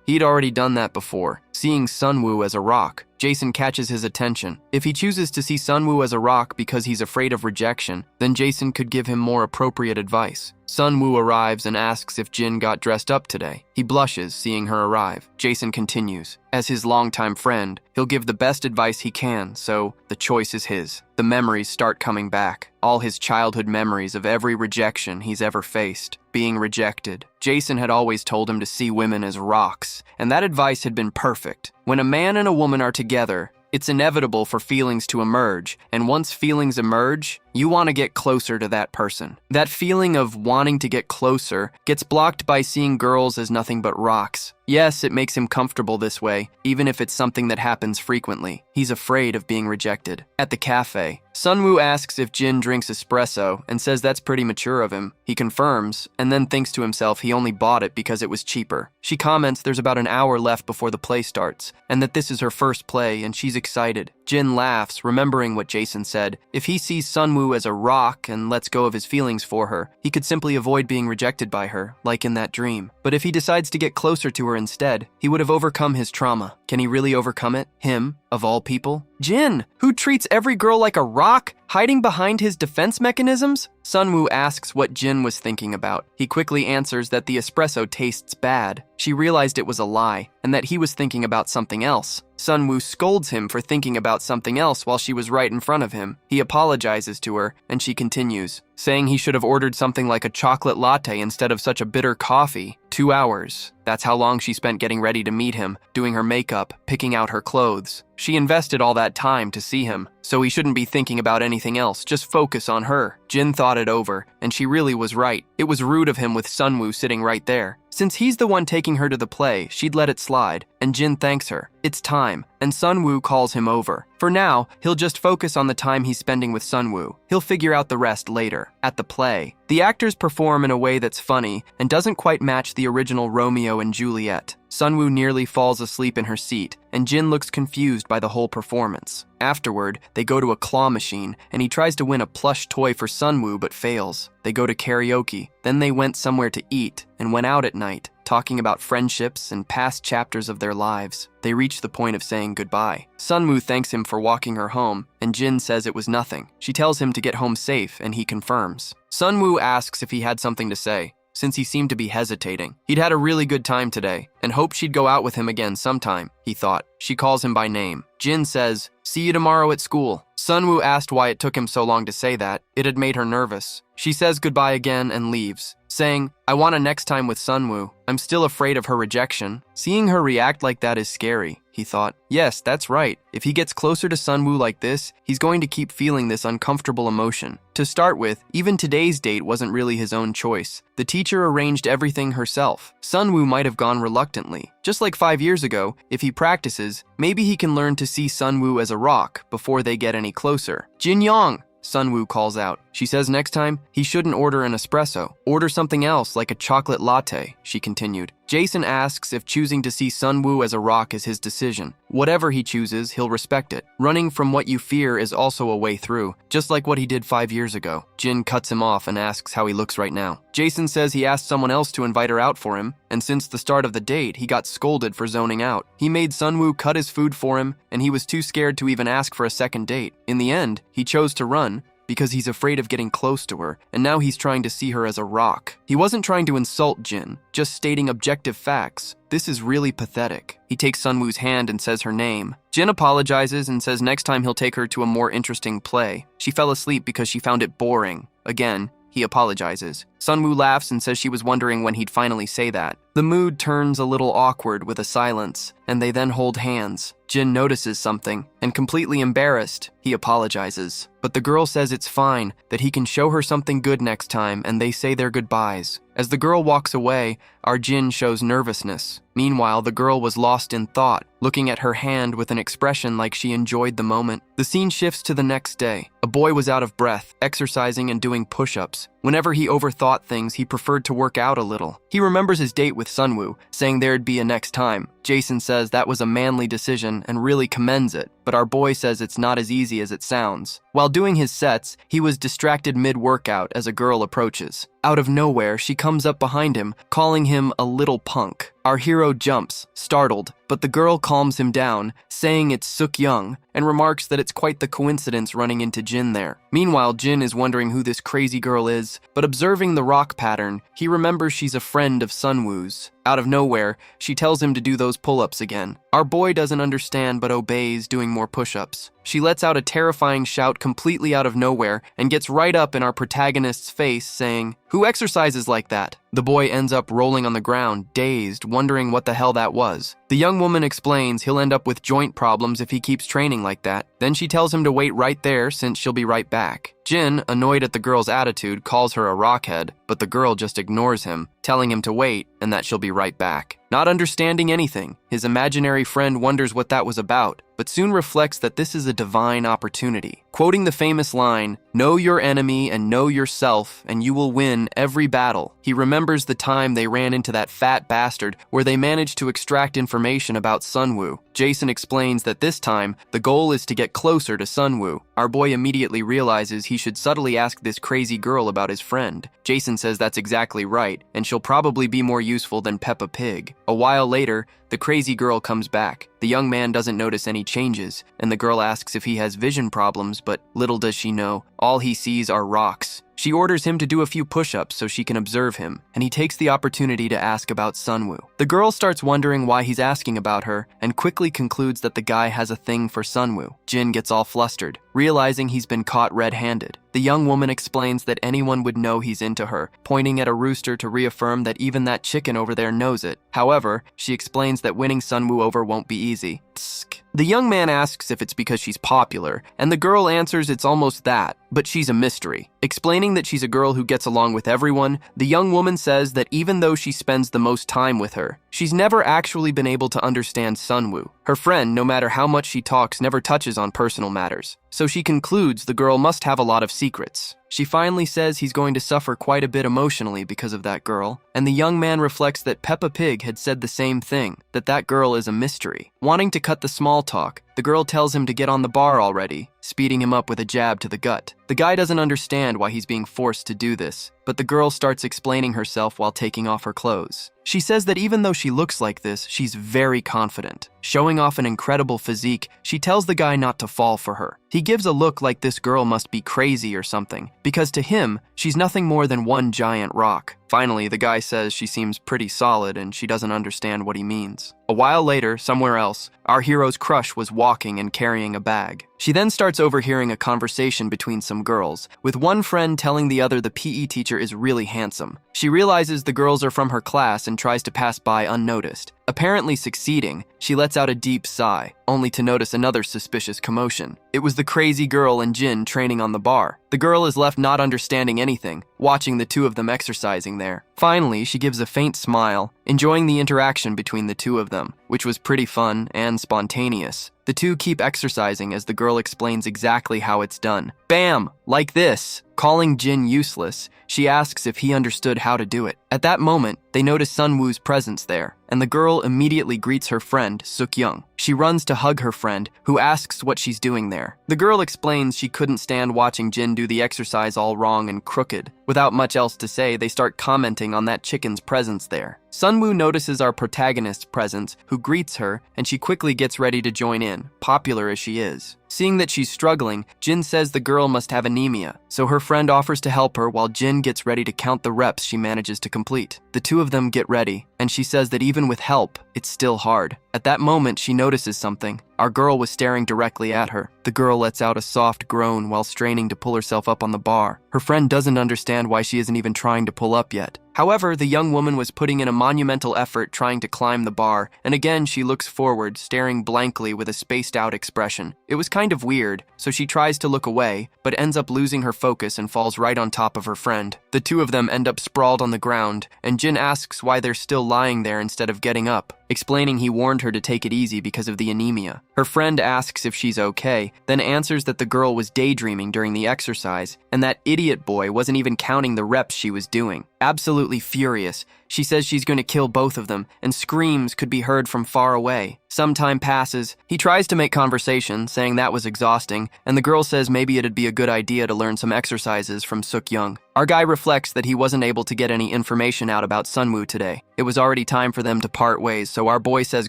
he'd already done that before, seeing Sunwoo as a rock. Jason catches his attention. If he chooses to see Sunwoo as a rock because he's afraid of rejection, then Jason could give him more appropriate advice. Sunwoo arrives and asks if Jin got dressed up today. He blushes, seeing her arrive. Jason continues. As his longtime friend, he'll give the best advice he can, so the choice is his. The memories start coming back. All his childhood memories of every rejection he's ever faced. Being rejected. Jason had always told him to see women as rocks, and that advice had been perfect. When a man and a woman are together, it's inevitable for feelings to emerge, and once feelings emerge, you want to get closer to that person. That feeling of wanting to get closer gets blocked by seeing girls as nothing but rocks. Yes, it makes him comfortable this way, even if it's something that happens frequently. He's afraid of being rejected. At the cafe, Sunwoo asks if Jin drinks espresso and says that's pretty mature of him. He confirms, and then thinks to himself he only bought it because it was cheaper. She comments there's about an hour left before the play starts, and that this is her first play and she's excited. Jin laughs, remembering what Jason said. If he sees Sunwoo as a rock and lets go of his feelings for her, he could simply avoid being rejected by her, like in that dream. But if he decides to get closer to her instead, he would have overcome his trauma. Can he really overcome it? Him, of all people? Jin, who treats every girl like a rock, hiding behind his defense mechanisms? Sunwoo asks what Jin was thinking about. He quickly answers that the espresso tastes bad. She realized it was a lie, and that he was thinking about something else. Sunwoo scolds him for thinking about something else while she was right in front of him. He apologizes to her, and she continues, saying he should have ordered something like a chocolate latte instead of such a bitter coffee. 2 hours. That's how long she spent getting ready to meet him, doing her makeup, picking out her clothes. She invested all that time to see him, so he shouldn't be thinking about anything else, just focus on her. Jin thought it over, and she really was right. It was rude of him with Sunwoo sitting right there. Since he's the one taking her to the play, she'd let it slide, and Jin thanks her. It's time, and Sunwoo calls him over. For now, he'll just focus on the time he's spending with Sunwoo. He'll figure out the rest later, at the play. The actors perform in a way that's funny and doesn't quite match the original Romeo and Juliet. Sunwoo nearly falls asleep in her seat, and Jin looks confused by the whole performance. Afterward, they go to a claw machine, and he tries to win a plush toy for Sunwoo but fails. They go to karaoke, then they went somewhere to eat, and went out at night, talking about friendships and past chapters of their lives. They reach the point of saying goodbye. Sunwoo thanks him for walking her home, and Jin says it was nothing. She tells him to get home safe, and he confirms. Sunwoo asks if he had something to say, since he seemed to be hesitating. He'd had a really good time today, and hoped she'd go out with him again sometime, he thought. She calls him by name. Jin says, "See you tomorrow at school." Sunwoo asked why it took him so long to say that. It had made her nervous. She says goodbye again and leaves, saying, "I want a next time with Sunwoo. I'm still afraid of her rejection." Seeing her react like that is scary, he thought. Yes, that's right. If he gets closer to Sunwoo like this, he's going to keep feeling this uncomfortable emotion. To start with, even today's date wasn't really his own choice. The teacher arranged everything herself. Sunwoo might have gone reluctantly. Just like 5 years ago, if he practices, maybe he can learn to see Sunwoo as a rock before they get any closer. Jin Yong! Sunwoo calls out. She says next time, he shouldn't order an espresso. Order something else, like a chocolate latte, she continued. Jason asks if choosing to see Sunwoo as a rock is his decision. Whatever he chooses, he'll respect it. Running from what you fear is also a way through, just like what he did 5 years ago. Jin cuts him off and asks how he looks right now. Jason says he asked someone else to invite her out for him, and since the start of the date, he got scolded for zoning out. He made Sunwoo cut his food for him, and he was too scared to even ask for a second date. In the end, he chose to run, because he's afraid of getting close to her, and now he's trying to see her as a rock. He wasn't trying to insult Jin, just stating objective facts. This is really pathetic. He takes Sunwoo's hand and says her name. Jin apologizes and says next time he'll take her to a more interesting play. She fell asleep because she found it boring. Again, he apologizes. Sunwoo laughs and says she was wondering when he'd finally say that. The mood turns a little awkward with a silence, and they then hold hands. Jin notices something, and completely embarrassed, he apologizes. But the girl says it's fine, that he can show her something good next time, and they say their goodbyes. As the girl walks away, our Jin shows nervousness. Meanwhile, the girl was lost in thought, looking at her hand with an expression like she enjoyed the moment. The scene shifts to the next day. A boy was out of breath, exercising and doing push-ups. Whenever he overthought things, he preferred to work out a little. He remembers his date with Sunwoo, saying there'd be a next time. Jason says that was a manly decision and really commends it, but our boy says it's not as easy as it sounds. While doing his sets, he was distracted mid-workout as a girl approaches. Out of nowhere, she comes up behind him, calling him a little punk. Our hero jumps, startled, but the girl calms him down, saying it's Suk Young, and remarks that it's quite the coincidence running into Jin there. Meanwhile, Jin is wondering who this crazy girl is, but observing the rock pattern, he remembers she's a friend of Sunwoo's. Out of nowhere, she tells him to do those pull-ups again. Our boy doesn't understand but obeys, doing more push-ups. She lets out a terrifying shout completely out of nowhere and gets right up in our protagonist's face, saying, "Who exercises like that?" The boy ends up rolling on the ground, dazed, wondering what the hell that was. The young woman explains he'll end up with joint problems if he keeps training like that. Then she tells him to wait right there since she'll be right back. Jin, annoyed at the girl's attitude, calls her a rockhead, but the girl just ignores him, telling him to wait and that she'll be right back. Not understanding anything, his imaginary friend wonders what that was about, but soon reflects that this is a divine opportunity. quoting the famous line, "Know your enemy and know yourself, and you will win every battle." He remembers the time they ran into that fat bastard where they managed to extract information about Sunwoo. Jason explains that this time, the goal is to get closer to Sunwoo. Our boy immediately realizes he should subtly ask this crazy girl about his friend. Jason says that's exactly right, and she'll probably be more useful than Peppa Pig. A while later, the crazy girl comes back. The young man doesn't notice any changes, and the girl asks if he has vision problems, but little does she know, all he sees are rocks. She orders him to do a few push-ups so she can observe him, and he takes the opportunity to ask about Sunwoo. The girl starts wondering why he's asking about her, and quickly concludes that the guy has a thing for Sunwoo. Jin gets all flustered, realizing he's been caught red-handed. The young woman explains that anyone would know he's into her, pointing at a rooster to reaffirm that even that chicken over there knows it. However, she explains that winning Sunwoo over won't be easy. Tsk. The young man asks if it's because she's popular, and the girl answers it's almost that, but she's a mystery. Explaining that she's a girl who gets along with everyone, the young woman says that even though she spends the most time with her, she's never actually been able to understand Sunwoo. Her friend, no matter how much she talks, never touches on personal matters. So she concludes the girl must have a lot of secrets. She finally says he's going to suffer quite a bit emotionally because of that girl, and the young man reflects that Peppa Pig had said the same thing, that girl is a mystery. Wanting to cut the small talk, the girl tells him to get on the bar already, speeding him up with a jab to the gut. The guy doesn't understand why he's being forced to do this, but the girl starts explaining herself while taking off her clothes. She says that even though she looks like this, she's very confident. Showing off an incredible physique, she tells the guy not to fall for her. He gives a look like this girl must be crazy or something, because to him, she's nothing more than one giant rock. Finally, the guy says she seems pretty solid and she doesn't understand what he means. A while later, somewhere else, our hero's crush was walking and carrying a bag. She then starts overhearing a conversation between some girls, with one friend telling the other the PE teacher is really handsome. She realizes the girls are from her class and tries to pass by unnoticed. Apparently succeeding, she lets out a deep sigh, only to notice another suspicious commotion. It was the crazy girl and Jin training on the bar. The girl is left not understanding anything, watching the two of them exercising there. Finally, she gives a faint smile, enjoying the interaction between the two of them, which was pretty fun and spontaneous. The two keep exercising as the girl explains exactly how it's done. Bam! Like this! Calling Jin useless, she asks if he understood how to do it. At that moment, they notice Sunwoo's presence there, and the girl immediately greets her friend, Suk-young. She runs to hug her friend, who asks what she's doing there. The girl explains she couldn't stand watching Jin do the exercise all wrong and crooked. Without much else to say, they start commenting on that chicken's presence there. Sunwoo notices our protagonist's presence, who greets her, and she quickly gets ready to join in, popular as she is. Seeing that she's struggling, Jin says the girl must have anemia, so her friend offers to help her while Jin gets ready to count the reps she manages to complete. The two of them get ready, and she says that even with help, it's still hard. At that moment, she notices something. Our girl was staring directly at her. The girl lets out a soft groan while straining to pull herself up on the bar. Her friend doesn't understand why she isn't even trying to pull up yet. However, the young woman was putting in a monumental effort trying to climb the bar, and again she looks forward, staring blankly with a spaced-out expression. It was kind of weird, so she tries to look away, but ends up losing her focus and falls right on top of her friend. The two of them end up sprawled on the ground, and Jin asks why they're still lying there instead of getting up, explaining he warned her to take it easy because of the anemia. Her friend asks if she's okay, then answers that the girl was daydreaming during the exercise, and that idiot boy wasn't even counting the reps she was doing. Absolutely furious, she says she's going to kill both of them, and screams could be heard from far away. Some time passes. He tries to make conversation, saying that was exhausting, and the girl says maybe it'd be a good idea to learn some exercises from Suk-young. Our guy reflects that he wasn't able to get any information out about Sunwoo today. It was already time for them to part ways, so our boy says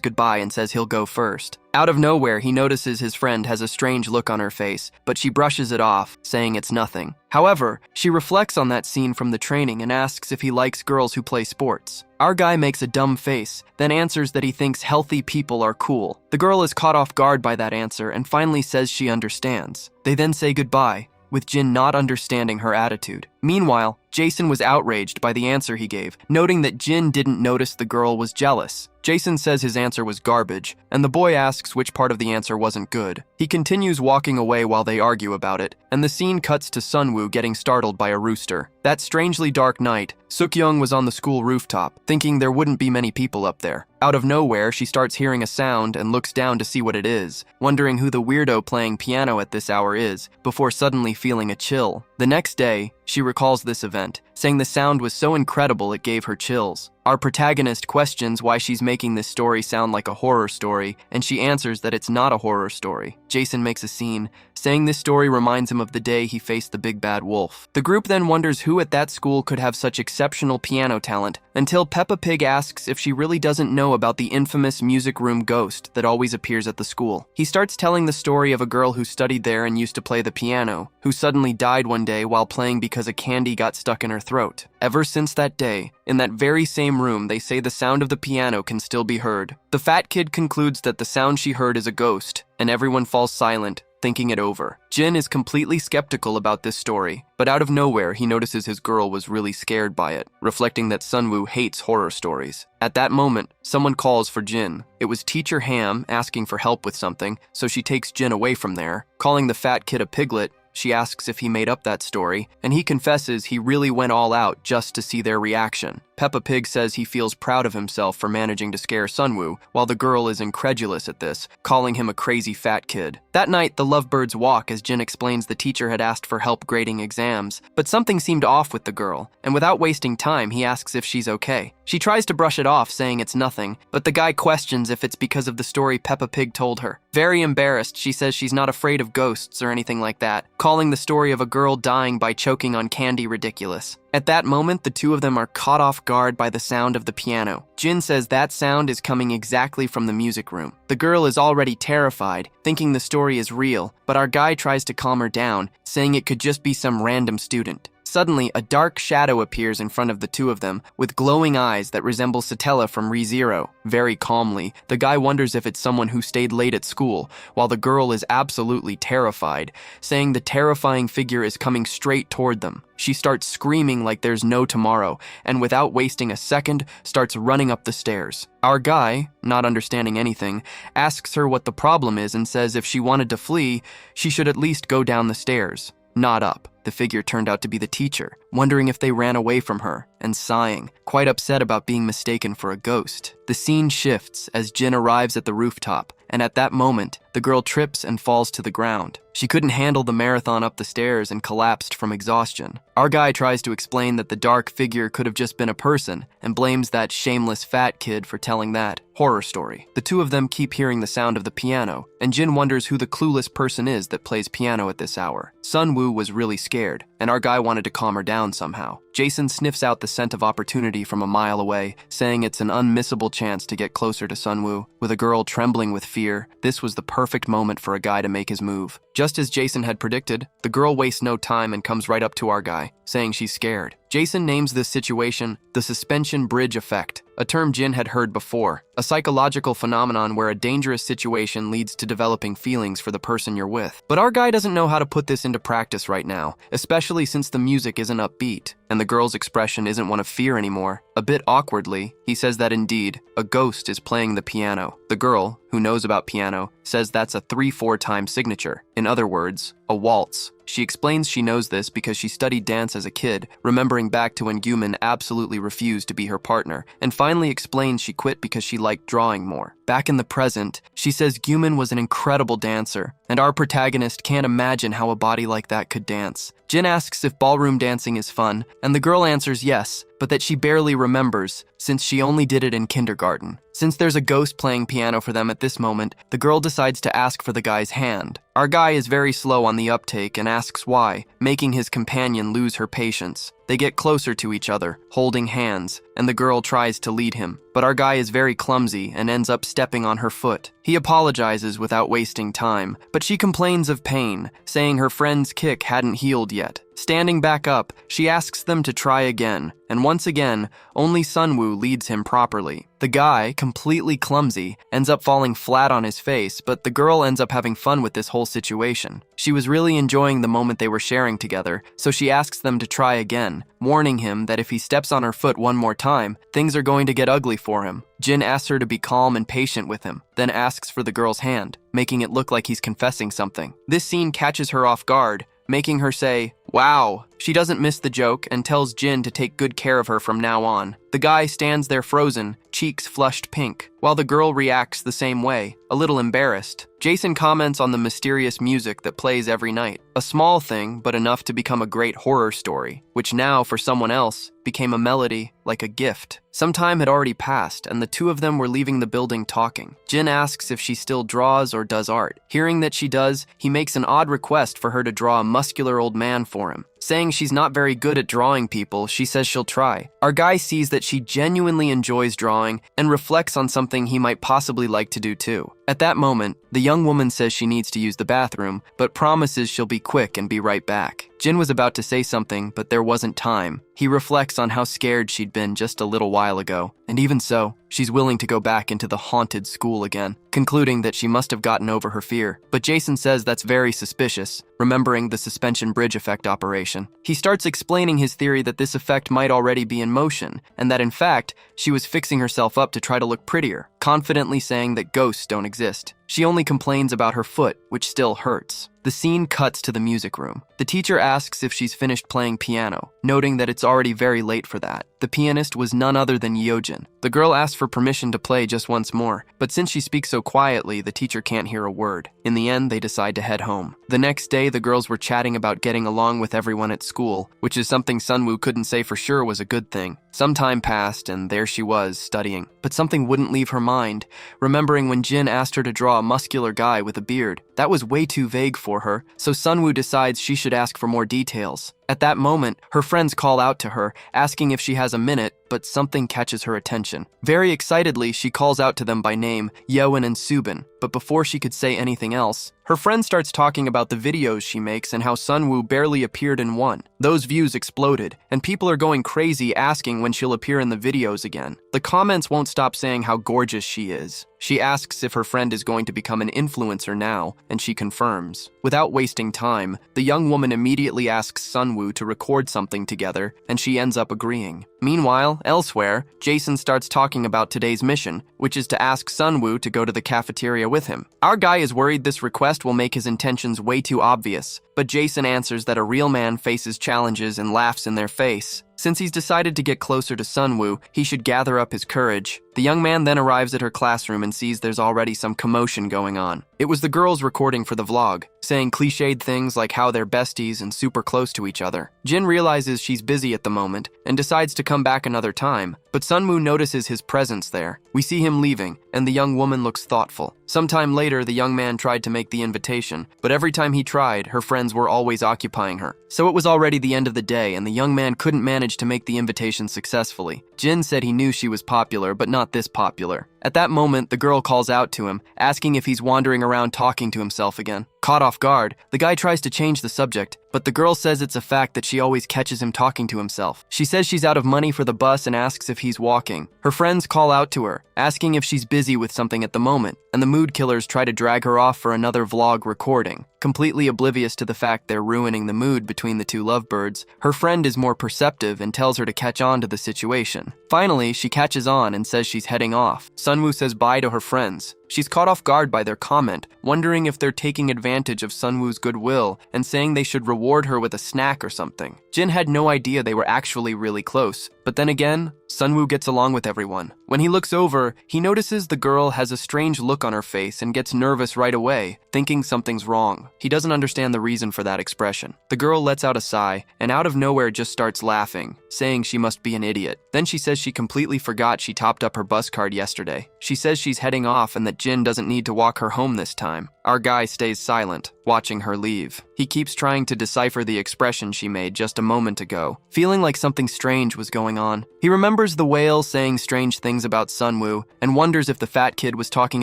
goodbye and says he'll go first. Out of nowhere, he notices his friend has a strange look on her face, but she brushes it off, saying it's nothing. However, she reflects on that scene from the training and asks if he likes girls who play sports. Our guy makes a dumb face, then answers that he thinks healthy people are cool. The girl is caught off guard by that answer and finally says she understands. They then say goodbye, with Jin not understanding her attitude. Meanwhile, Jason was outraged by the answer he gave, noting that Jin didn't notice the girl was jealous. Jason says his answer was garbage, and the boy asks which part of the answer wasn't good. He continues walking away while they argue about it, and the scene cuts to Sunwoo getting startled by a rooster. That strangely dark night, Sukyoung was on the school rooftop, thinking there wouldn't be many people up there. Out of nowhere, she starts hearing a sound and looks down to see what it is, wondering who the weirdo playing piano at this hour is, before suddenly feeling a chill. The next day, she recalls this event, saying the sound was so incredible it gave her chills. Our protagonist questions why she's making this story sound like a horror story, and she answers that it's not a horror story. Jason makes a scene, saying this story reminds him of the day he faced the big bad wolf. The group then wonders who at that school could have such exceptional piano talent, until Peppa Pig asks if she really doesn't know about the infamous music room ghost that always appears at the school. He starts telling the story of a girl who studied there and used to play the piano, who suddenly died one day while playing because a candy got stuck in her throat. Ever since that day, in that very same room, they say the sound of the piano can still be heard. The fat kid concludes that the sound she heard is a ghost, and everyone falls silent, thinking it over. Jin is completely skeptical about this story, but out of nowhere he notices his girl was really scared by it, reflecting that Sunwoo hates horror stories. At that moment, someone calls for Jin. It was Teacher Ham asking for help with something, so she takes Jin away from there. Calling the fat kid a piglet, she asks if he made up that story, and he confesses he really went all out just to see their reaction. Peppa Pig says he feels proud of himself for managing to scare Sunwoo, while the girl is incredulous at this, calling him a crazy fat kid. That night, the lovebirds walk as Jin explains the teacher had asked for help grading exams, but something seemed off with the girl, and without wasting time, he asks if she's okay. She tries to brush it off, saying it's nothing, but the guy questions if it's because of the story Peppa Pig told her. Very embarrassed, she says she's not afraid of ghosts or anything like that, calling the story of a girl dying by choking on candy ridiculous. At that moment, the two of them are caught off guard by the sound of the piano. Jin says that sound is coming exactly from the music room. The girl is already terrified, thinking the story is real, but our guy tries to calm her down, saying it could just be some random student. Suddenly, a dark shadow appears in front of the two of them, with glowing eyes that resemble Satella from ReZero. Very calmly, the guy wonders if it's someone who stayed late at school, while the girl is absolutely terrified, saying the terrifying figure is coming straight toward them. She starts screaming like there's no tomorrow, and without wasting a second, starts running up the stairs. Our guy, not understanding anything, asks her what the problem is and says if she wanted to flee, she should at least go down the stairs, not up. The figure turned out to be the teacher, wondering if they ran away from her, and sighing, quite upset about being mistaken for a ghost. The scene shifts as Jin arrives at the rooftop, and at that moment, the girl trips and falls to the ground. She couldn't handle the marathon up the stairs and collapsed from exhaustion. Our guy tries to explain that the dark figure could have just been a person, and blames that shameless fat kid for telling that horror story. The two of them keep hearing the sound of the piano, and Jin wonders who the clueless person is that plays piano at this hour. Sunwoo was really scared, and our guy wanted to calm her down somehow. Jason sniffs out the scent of opportunity from a mile away, saying it's an unmissable chance to get closer to Sunwoo. With a girl trembling with fear, this was the perfect moment for a guy to make his move. Just as Jason had predicted, the girl wastes no time and comes right up to our guy, saying she's scared. Jason names this situation the suspension bridge effect, a term Jin had heard before, a psychological phenomenon where a dangerous situation leads to developing feelings for the person you're with. But our guy doesn't know how to put this into practice right now, especially since the music isn't upbeat, and the girl's expression isn't one of fear anymore. A bit awkwardly, he says that indeed, a ghost is playing the piano. The girl, who knows about piano, says that's a 3/4 time signature. In other words, a waltz. She explains she knows this because she studied dance as a kid, remembering back to when Guman absolutely refused to be her partner, and finally explains she quit because she liked drawing more. Back in the present, she says Guman was an incredible dancer, and our protagonist can't imagine how a body like that could dance. Jin asks if ballroom dancing is fun, and the girl answers yes, but that she barely remembers, since she only did it in kindergarten. Since there's a ghost playing piano for them at this moment, the girl decides to ask for the guy's hand. Our guy is very slow on the uptake and asks why, making his companion lose her patience. They get closer to each other, holding hands, and the girl tries to lead him. But our guy is very clumsy and ends up stepping on her foot. He apologizes without wasting time, but she complains of pain, saying her friend's kick hadn't healed yet. Standing back up, she asks them to try again, and once again, only Sunwoo leads him properly. The guy, completely clumsy, ends up falling flat on his face, but the girl ends up having fun with this whole situation. She was really enjoying the moment they were sharing together, so she asks them to try again, warning him that if he steps on her foot one more time, things are going to get ugly for him. Jin asks her to be calm and patient with him, then asks for the girl's hand, making it look like he's confessing something. This scene catches her off guard, making her say, "Wow." She doesn't miss the joke and tells Jin to take good care of her from now on. The guy stands there frozen, cheeks flushed pink, while the girl reacts the same way, a little embarrassed. Jason comments on the mysterious music that plays every night. A small thing, but enough to become a great horror story, which now, for someone else, became a melody, like a gift. Some time had already passed, and the two of them were leaving the building talking. Jin asks if she still draws or does art. Hearing that she does, he makes an odd request for her to draw a muscular old man for him. Saying she's not very good at drawing people, she says she'll try. Our guy sees that she genuinely enjoys drawing and reflects on something he might possibly like to do too. At that moment, the young woman says she needs to use the bathroom, but promises she'll be quick and be right back. Jin was about to say something, but there wasn't time. He reflects on how scared she'd been just a little while ago, and even so, she's willing to go back into the haunted school again, concluding that she must have gotten over her fear. But Jason says that's very suspicious, remembering the suspension bridge effect operation. He starts explaining his theory that this effect might already be in motion, and that in fact, she was fixing herself up to try to look prettier, confidently saying that ghosts don't exist. She only complains about her foot, which still hurts. The scene cuts to the music room. The teacher asks if she's finished playing piano, noting that it's already very late for that. The pianist was none other than Yeojin. The girl asks for permission to play just once more, but since she speaks so quietly, the teacher can't hear a word. In the end, they decide to head home. The next day, the girls were chatting about getting along with everyone at school, which is something Sunwoo couldn't say for sure was a good thing. Some time passed, and there she was, studying. But something wouldn't leave her mind, remembering when Jin asked her to draw a muscular guy with a beard. That was way too vague for her, so Sunwoo decides she should ask for more details. At that moment, her friends call out to her, asking if she has a minute, but something catches her attention. Very excitedly, she calls out to them by name, Yeowon and Subin, but before she could say anything else, her friend starts talking about the videos she makes and how Sunwoo barely appeared in one. Those views exploded, and people are going crazy asking when she'll appear in the videos again. The comments won't stop saying how gorgeous she is. She asks if her friend is going to become an influencer now, and she confirms. Without wasting time, the young woman immediately asks Sunwoo to record something together, and she ends up agreeing. Meanwhile, elsewhere, Jason starts talking about today's mission, which is to ask Sunwoo to go to the cafeteria with him. Our guy is worried this request will make his intentions way too obvious, but Jason answers that a real man faces challenges and laughs in their face. Since he's decided to get closer to Sunwoo, he should gather up his courage. The young man then arrives at her classroom and sees there's already some commotion going on. It was the girls recording for the vlog, saying cliched things like how they're besties and super close to each other. Jin realizes she's busy at the moment and decides to come back another time, but Sunwoo notices his presence there. We see him leaving, and the young woman looks thoughtful. Sometime later, the young man tried to make the invitation, but every time he tried, her friends were always occupying her. So it was already the end of the day, and the young man couldn't manage to make the invitation successfully. Jin said he knew she was popular, but not this popular. At that moment, the girl calls out to him, asking if he's wandering around talking to himself again. Caught off guard, the guy tries to change the subject, but the girl says it's a fact that she always catches him talking to himself. She says she's out of money for the bus and asks if he's walking. Her friends call out to her, asking if she's busy with something at the moment, and the mood killers try to drag her off for another vlog recording. Completely oblivious to the fact they're ruining the mood between the two lovebirds, her friend is more perceptive and tells her to catch on to the situation. Finally, she catches on and says she's heading off. Sunwoo says bye to her friends. She's caught off guard by their comment, wondering if they're taking advantage of Sunwoo's goodwill and saying they should reward her with a snack or something. Jin had no idea they were actually really close, but then again, Sunwoo gets along with everyone. When he looks over, he notices the girl has a strange look on her face and gets nervous right away, thinking something's wrong. He doesn't understand the reason for that expression. The girl lets out a sigh and out of nowhere just starts laughing, saying she must be an idiot. Then she says she completely forgot she topped up her bus card yesterday. She says she's heading off and that Jin doesn't need to walk her home this time. Our guy stays silent, watching her leave. He keeps trying to decipher the expression she made just a moment ago, feeling like something strange was going on. He remembers the whale saying strange things about Sunwoo and wonders if the fat kid was talking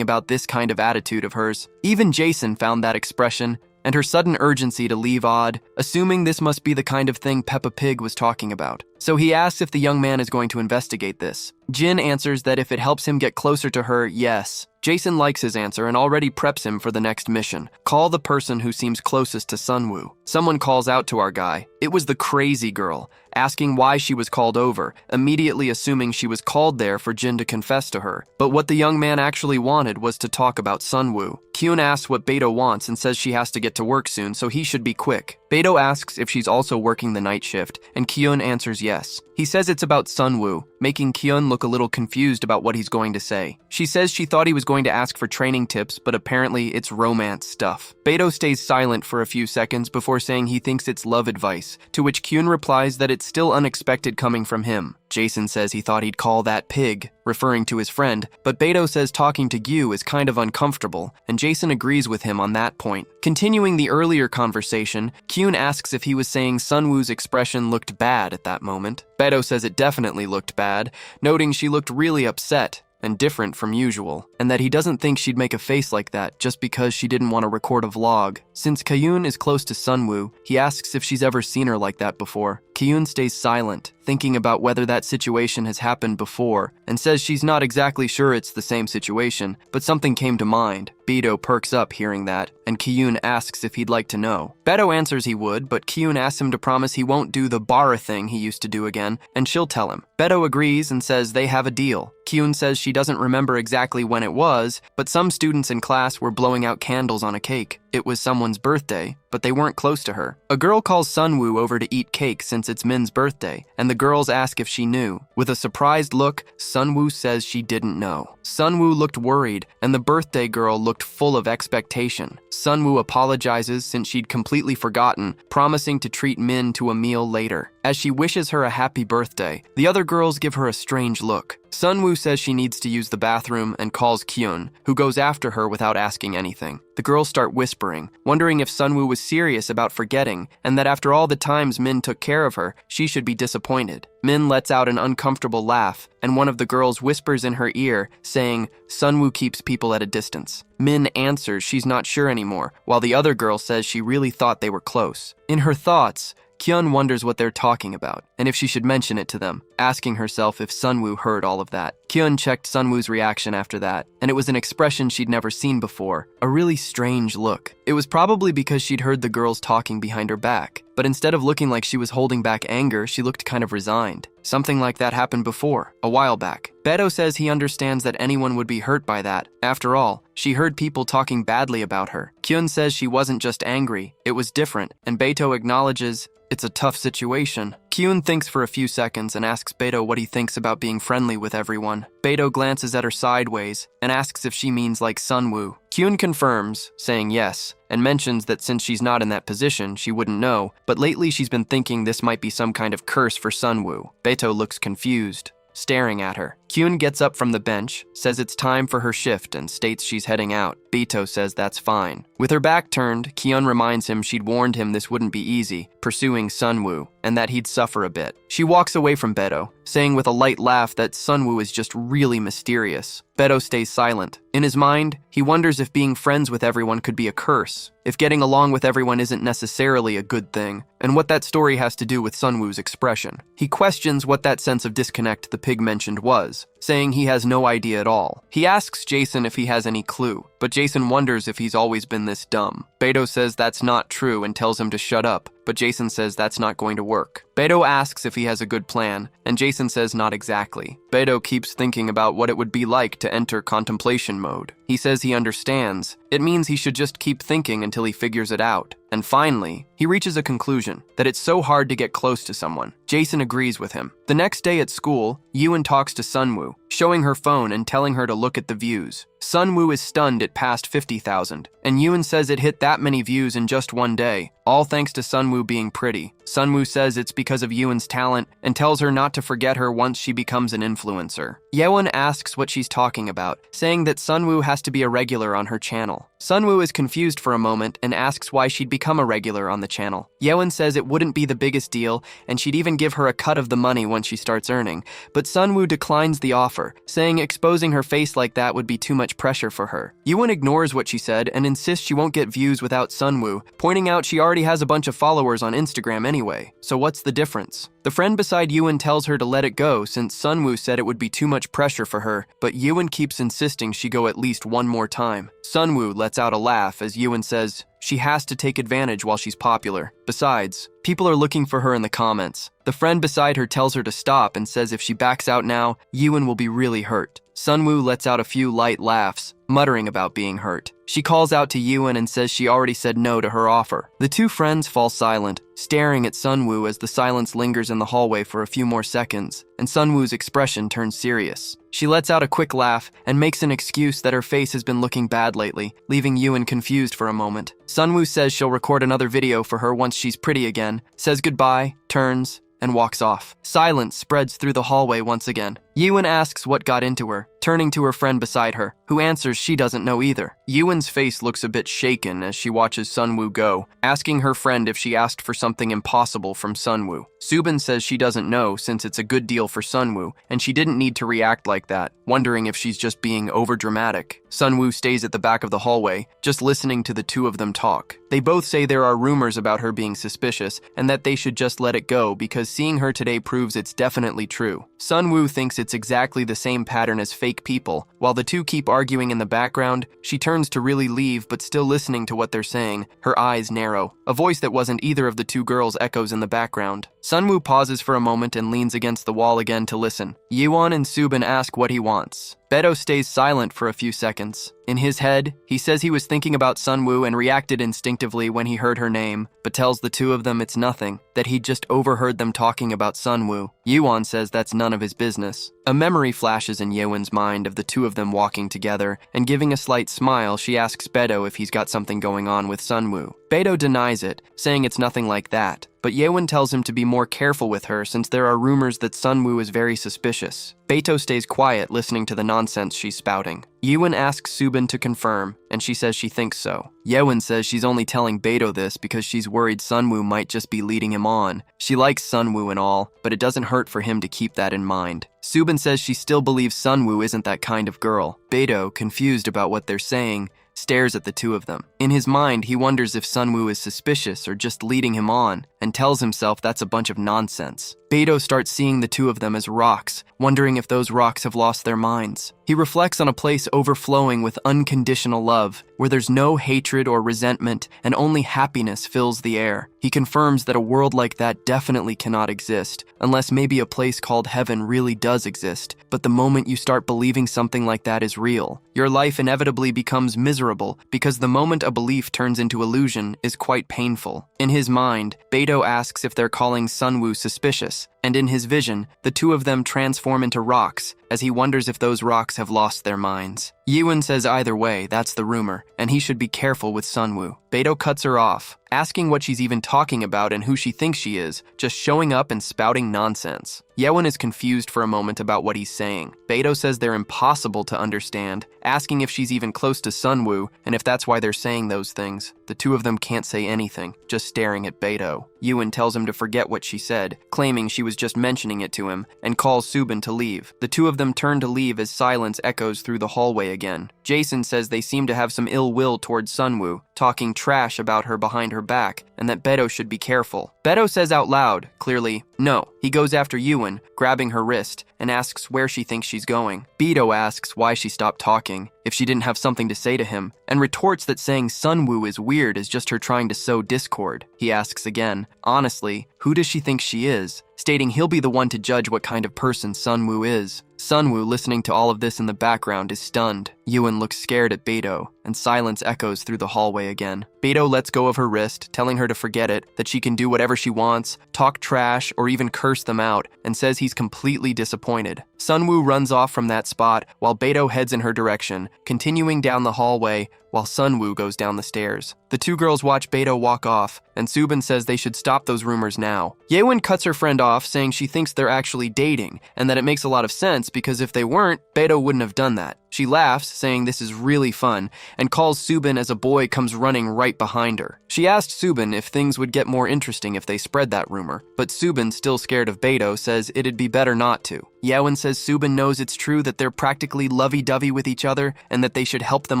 about this kind of attitude of hers. Even Jason found that expression and her sudden urgency to leave odd, assuming this must be the kind of thing Peppa Pig was talking about. So he asks if the young man is going to investigate this. Jin answers that if it helps him get closer to her, yes. Jason likes his answer and already preps him for the next mission. Call the person who seems closest to Sunwoo. Someone calls out to our guy. It was the crazy girl, asking why she was called over, immediately assuming she was called there for Jin to confess to her. But what the young man actually wanted was to talk about Sunwoo. Kyun asks what Beto wants and says she has to get to work soon, so he should be quick. Beto asks if she's also working the night shift, and Kyun answers yes. He says it's about Sunwoo, making Kyun look a little confused about what he's going to say. She says she thought he was going to ask for training tips, but apparently it's romance stuff. Beto stays silent for a few seconds before saying he thinks it's love advice, to which Kyun replies that it's still unexpected coming from him. Jason says he thought he'd call that pig, referring to his friend, but Beto says talking to Gyu is kind of uncomfortable, and Jason agrees with him on that point. Continuing the earlier conversation, Kyun asks if he was saying Sunwoo's expression looked bad at that moment. Beto says it definitely looked bad, noting she looked really upset and different from usual, and that he doesn't think she'd make a face like that just because she didn't want to record a vlog. Since Kyun is close to Sunwoo, he asks if she's ever seen her like that before. Kyun stays silent, thinking about whether that situation has happened before, and says she's not exactly sure it's the same situation, but something came to mind. Beto perks up hearing that, and Kyun asks if he'd like to know. Beto answers he would, but Kyun asks him to promise he won't do the bara thing he used to do again, and she'll tell him. Beto agrees and says they have a deal. Kyun says she doesn't remember exactly when it was, but some students in class were blowing out candles on a cake. It was someone's birthday, but they weren't close to her. A girl calls Sunwoo over to eat cake since it's Min's birthday, and the girls ask if she knew. With a surprised look, Sunwoo says she didn't know. Sunwoo looked worried, and the birthday girl looked full of expectation. Sunwoo apologizes since she'd completely forgotten, promising to treat Min to a meal later. As she wishes her a happy birthday, the other girls give her a strange look. Sunwoo says she needs to use the bathroom and calls Kyun, who goes after her without asking anything. The girls start whispering, wondering if Sunwoo was serious about forgetting, and that after all the times Min took care of her, she should be disappointed. Min lets out an uncomfortable laugh, and one of the girls whispers in her ear, saying, Sunwoo keeps people at a distance. Min answers she's not sure anymore, while the other girl says she really thought they were close. In her thoughts, Kyun wonders what they're talking about, and if she should mention it to them, asking herself if Sunwoo heard all of that. Kyun checked Sunwoo's reaction after that, and it was an expression she'd never seen before, a really strange look. It was probably because she'd heard the girls talking behind her back, but instead of looking like she was holding back anger, she looked kind of resigned. Something like that happened before, a while back. Beto says he understands that anyone would be hurt by that. After all, she heard people talking badly about her. Kyun says she wasn't just angry, it was different, and Beto acknowledges it's a tough situation. Kyun thinks for a few seconds and asks Beto what he thinks about being friendly with everyone. Beto glances at her sideways and asks if she means like Sunwoo. Kyun confirms, saying yes, and mentions that since she's not in that position, she wouldn't know, but lately she's been thinking this might be some kind of curse for Sunwoo. Beto looks confused, staring at her. Kyun gets up from the bench, says it's time for her shift, and states she's heading out. Beto says that's fine. With her back turned, Kyun reminds him she'd warned him this wouldn't be easy, pursuing Sunwoo, and that he'd suffer a bit. She walks away from Beto, saying with a light laugh that Sunwoo is just really mysterious. Beto stays silent. In his mind, he wonders if being friends with everyone could be a curse, if getting along with everyone isn't necessarily a good thing, and what that story has to do with Sunwoo's expression. He questions what that sense of disconnect the pig mentioned was, saying he has no idea at all. He asks Jason if he has any clue, but Jason wonders if he's always been this dumb. Beto says that's not true and tells him to shut up, but Jason says that's not going to work. Beto asks if he has a good plan, and Jason says not exactly. Beto keeps thinking about what it would be like to enter contemplation mode. He says he understands. It means he should just keep thinking until he figures it out. And finally, he reaches a conclusion that it's so hard to get close to someone. Jason agrees with him. The next day at school, Yoon talks to Sunwoo, showing her phone and telling her to look at the views. Sunwoo is stunned it passed 50,000, and Yoon says it hit that many views in just one day, all thanks to Sunwoo being pretty. Sunwoo says it's because of Yoon's talent and tells her not to forget her once she becomes an influencer. Yeon asks what she's talking about, saying that Sunwoo has to be a regular on her channel. Sunwoo is confused for a moment and asks why she'd become a regular on the channel. Yeon says it wouldn't be the biggest deal, and she'd even give her a cut of the money once she starts earning, but Sunwoo declines the offer, saying exposing her face like that would be too much much pressure for her. Yewon ignores what she said and insists she won't get views without Sunwoo, pointing out she already has a bunch of followers on Instagram anyway, so what's the difference? The friend beside Yewon tells her to let it go since Sunwoo said it would be too much pressure for her, but Yewon keeps insisting she go at least one more time. Sunwoo lets out a laugh as Yewon says she has to take advantage while she's popular. Besides, people are looking for her in the comments. The friend beside her tells her to stop and says if she backs out now, Yewon will be really hurt. Sunwoo lets out a few light laughs, muttering about being hurt. She calls out to Yewon and says she already said no to her offer. The two friends fall silent, staring at Sunwoo as the silence lingers in the hallway for a few more seconds, and Sunwoo's expression turns serious. She lets out a quick laugh and makes an excuse that her face has been looking bad lately, leaving Yewon confused for a moment. Sunwoo says she'll record another video for her once she's pretty again, says goodbye, turns, and walks off. Silence spreads through the hallway once again. Yewon asks what got into her, turning to her friend beside her, who answers she doesn't know either. Yewon's face looks a bit shaken as she watches Sunwoo go, asking her friend if she asked for something impossible from Sunwoo. Subin says she doesn't know since it's a good deal for Sunwoo, and she didn't need to react like that, wondering if she's just being overdramatic. Sunwoo stays at the back of the hallway, just listening to the two of them talk. They both say there are rumors about her being suspicious, and that they should just let it go because seeing her today proves it's definitely true. Sunwoo thinks it's exactly the same pattern as fake people. While the two keep arguing in the background, she turns to really leave but still listening to what they're saying, her eyes narrow. A voice that wasn't either of the two girls echoes in the background. Sunwoo pauses for a moment and leans against the wall again to listen. Yewon and Subin ask what he wants. Beto stays silent for a few seconds. In his head, he says he was thinking about Sunwoo and reacted instinctively when he heard her name, but tells the two of them it's nothing, that he'd just overheard them talking about Sunwoo. Yewon says that's none of his business. A memory flashes in Yewon's mind of the two of them walking together, and giving a slight smile, she asks Beto if he's got something going on with Sunwoo. Beto denies it, saying it's nothing like that, but Yewon tells him to be more careful with her since there are rumors that Sunwoo is very suspicious. Beto stays quiet, listening to the nonsense she's spouting. Yewon asks Subin to confirm, and she says she thinks so. Yewon says she's only telling Beto this because she's worried Sunwoo might just be leading him on. She likes Sunwoo and all, but it doesn't hurt for him to keep that in mind. Subin says she still believes Sunwoo isn't that kind of girl. Beto, confused about what they're saying, stares at the two of them. In his mind, he wonders if Sunwoo is suspicious or just leading him on, and tells himself that's a bunch of nonsense. Beto starts seeing the two of them as rocks, wondering if those rocks have lost their minds. He reflects on a place overflowing with unconditional love, where there's no hatred or resentment, and only happiness fills the air. He confirms that a world like that definitely cannot exist, unless maybe a place called heaven really does exist. But the moment you start believing something like that is real, your life inevitably becomes miserable, because the moment a belief turns into illusion is quite painful. In his mind, Beto asks if they're calling Sunwoo suspicious, and in his vision, the two of them transform into rocks, as he wonders if those rocks have lost their minds. Yewon says either way, that's the rumor, and he should be careful with Sunwoo. Beto cuts her off, asking what she's even talking about and who she thinks she is, just showing up and spouting nonsense. Yewon is confused for a moment about what he's saying. Beto says they're impossible to understand, asking if she's even close to Sunwoo, and if that's why they're saying those things. The two of them can't say anything, just staring at Beto. Yewon tells him to forget what she said, claiming she was just mentioning it to him, and calls Subin to leave. The two of them turn to leave as silence echoes through the hallway again. Jason says they seem to have some ill will towards Sunwoo, talking trash about her behind her back, and that Beto should be careful. Beto says out loud, clearly, no. He goes after Yewon, grabbing her wrist, and asks where she thinks she's going. Beto asks why she stopped talking, if she didn't have something to say to him, and retorts that saying Sunwoo is weird is just her trying to sow discord. He asks again, honestly, who does she think she is? Stating he'll be the one to judge what kind of person Sunwoo is. Sunwoo, listening to all of this in the background, is stunned. Yewon looks scared at Beto, and silence echoes through the hallway again. Beto lets go of her wrist, telling her to forget it, that she can do whatever she wants, talk trash, or even curse them out, and says he's completely disappointed. Sunwoo runs off from that spot, while Beto heads in her direction, continuing down the hallway, while Sunwoo goes down the stairs. The two girls watch Beto walk off, and Subin says they should stop those rumors now. Yewon cuts her friend off, saying she thinks they're actually dating, and that it makes a lot of sense because if they weren't, Beto wouldn't have done that. She laughs, saying this is really fun, and calls Subin as a boy comes running right behind her. She asked Subin if things would get more interesting if they spread that rumor, but Subin, still scared of Beto, says it'd be better not to. Yeon says Subin knows it's true that they're practically lovey-dovey with each other and that they should help them